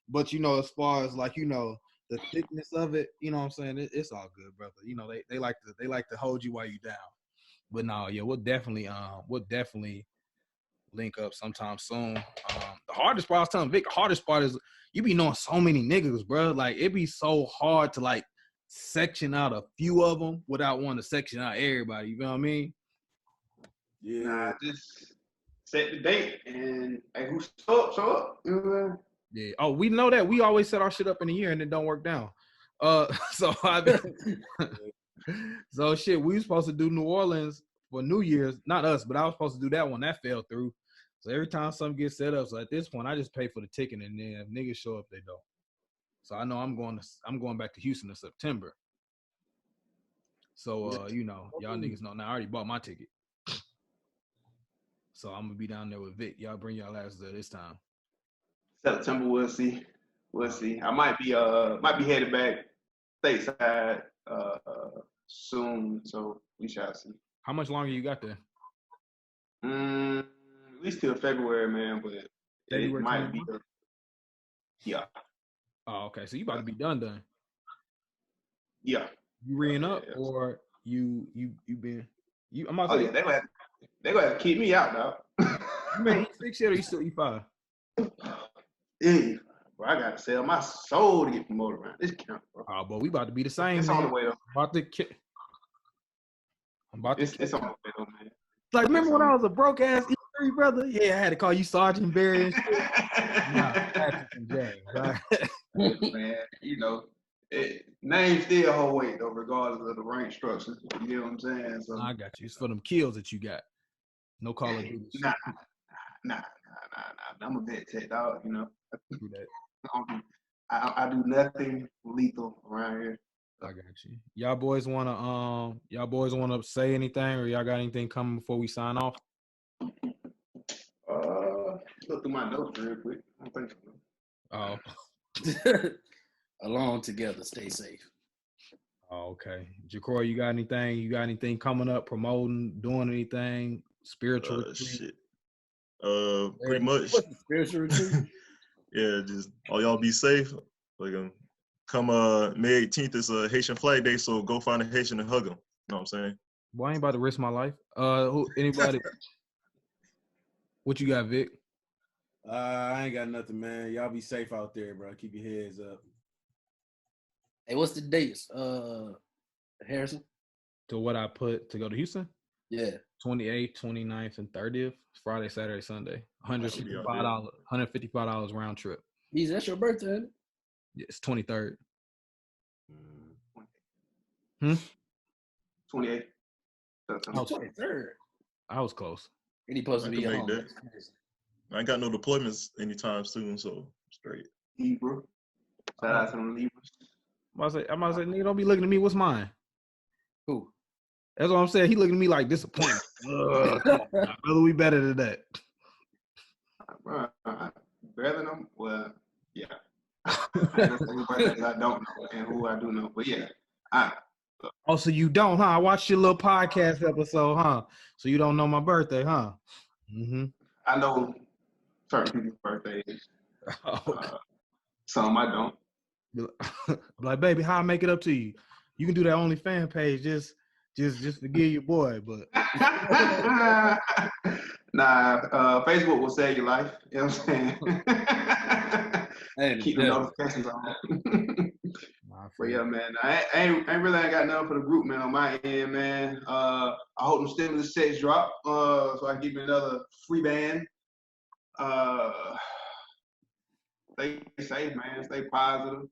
But you know, as far as like, you know, the thickness of it, you know what I'm saying? It's all good, brother. You know, they like to hold you while you down. But no, yeah, we'll definitely link up sometime soon. The hardest part, I was telling Vic, the hardest part is you be knowing so many niggas, bro. Like it be so hard to like section out a few of them without wanting to section out everybody. You know what I mean? Yeah. Nah, just set the date and hey, who show up. You know what I'm saying? Yeah. Oh, we know that. We always set our shit up in a year and it don't work down. So shit, we was supposed to do New Orleans for New Year's. Not us, but I was supposed to do that one. That fell through. So every time something gets set up, so at this point, I just pay for the ticket, and then if niggas show up, they don't. So I know I'm going back to Houston in September. So you know, y'all niggas know now. I already bought my ticket, so I'm gonna be down there with Vic. Y'all bring y'all asses there this time. September, we'll see. I might be headed back stateside soon, so we shall see. How much longer you got there? At least till February, man, but February it might be. Yeah. Oh, okay. So you about to be done. Yeah. You reeing up, or you been? I'm about to say, they gonna have to keep me out, dog. You made E6 yet, or you still E5? Yeah, bro, I gotta sell my soul to get promoted around this camp, bro. Oh, but we about to be the same. It's man. on the way though. It's on the way though, man. Like, remember when I was a broke ass E3 brother? Yeah, I had to call you Sergeant Barry and shit. Nah, Patrick and James, right? Man, you know, name still hold weight though, regardless of the rank structure. You know what I'm saying? So I got you. It's for them kills that you got. No Call of Duty. Nah. I'm a vet tech dog, you know. Do that. I do nothing lethal around here. I got you. Y'all boys wanna say anything, or y'all got anything coming before we sign off? Look through my notes real quick. I don't think so. Oh. Along together, stay safe. Oh, okay. Jacroy, you got anything? You got anything coming up, promoting, doing anything? Spiritual retreat? Shit. Pretty much. Spiritual retreat? Yeah, just all y'all be safe. Like come May 18th is Haitian Flag Day, so go find a Haitian and hug them. You know what I'm saying? Well, I ain't about to risk my life. Anybody? What you got, Vic? I ain't got nothing, man. Y'all be safe out there, bro. Keep your heads up. Hey, what's the dates, Harrison? To what I put to go to Houston? Yeah. 28th, 29th, and 30th. Friday, Saturday, Sunday. $155 round trip. Beezy, that's your birthday, isn't it? Yeah, it's 23rd. 28th. Oh, 23rd. I was close. And he supposed to be at home. I ain't got no deployments anytime soon, so straight. Libra. Shout out to them Libras. I'm about to say, nigga, don't be looking at me. What's mine? Who? That's what I'm saying. He looking at me like disappointment. Brother, we better than that. Better than them? Well, yeah. Everybody I don't know and who I do know, but yeah. So you don't, huh? I watched your little podcast episode, huh? So you don't know my birthday, huh? Mm-hmm. I know certain people's birthdays. Some I don't. Like, baby, how I make it up to you? You can do that OnlyFans page. Just forgive your boy, but Facebook will save your life. You know what I'm saying? Keep the notifications on. But yeah, man, I ain't really ain't got nothing for the group, man. On my end, man. I hope the stimulus checks drop, so I can give me another free band. Stay safe, man. Stay positive.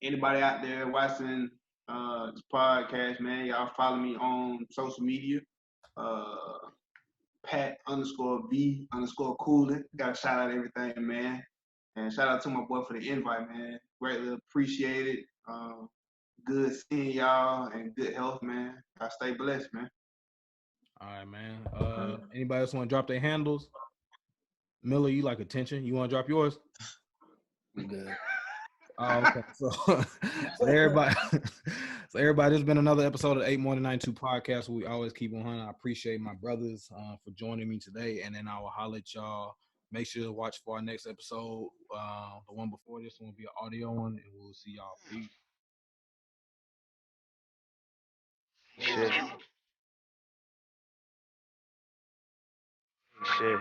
Anybody out there watching this podcast, man, y'all follow me on social media. Pat_B_Cooling. Gotta shout out everything, man. And shout out to my boy for the invite, man. Greatly appreciate it. Good seeing y'all and good health, man. Y'all stay blessed, man. All right, man. Anybody else want to drop their handles? Miller, you like attention? You want to drop yours? I'm good. Oh, okay. So everybody, this has been another episode of 8 Morning 92 podcast where we always keep on hunting. I appreciate my brothers for joining me today, and then I will holler at y'all. Make sure to watch for our next episode. The one before this one will be an audio one, and we'll see y'all. Peace. Shit.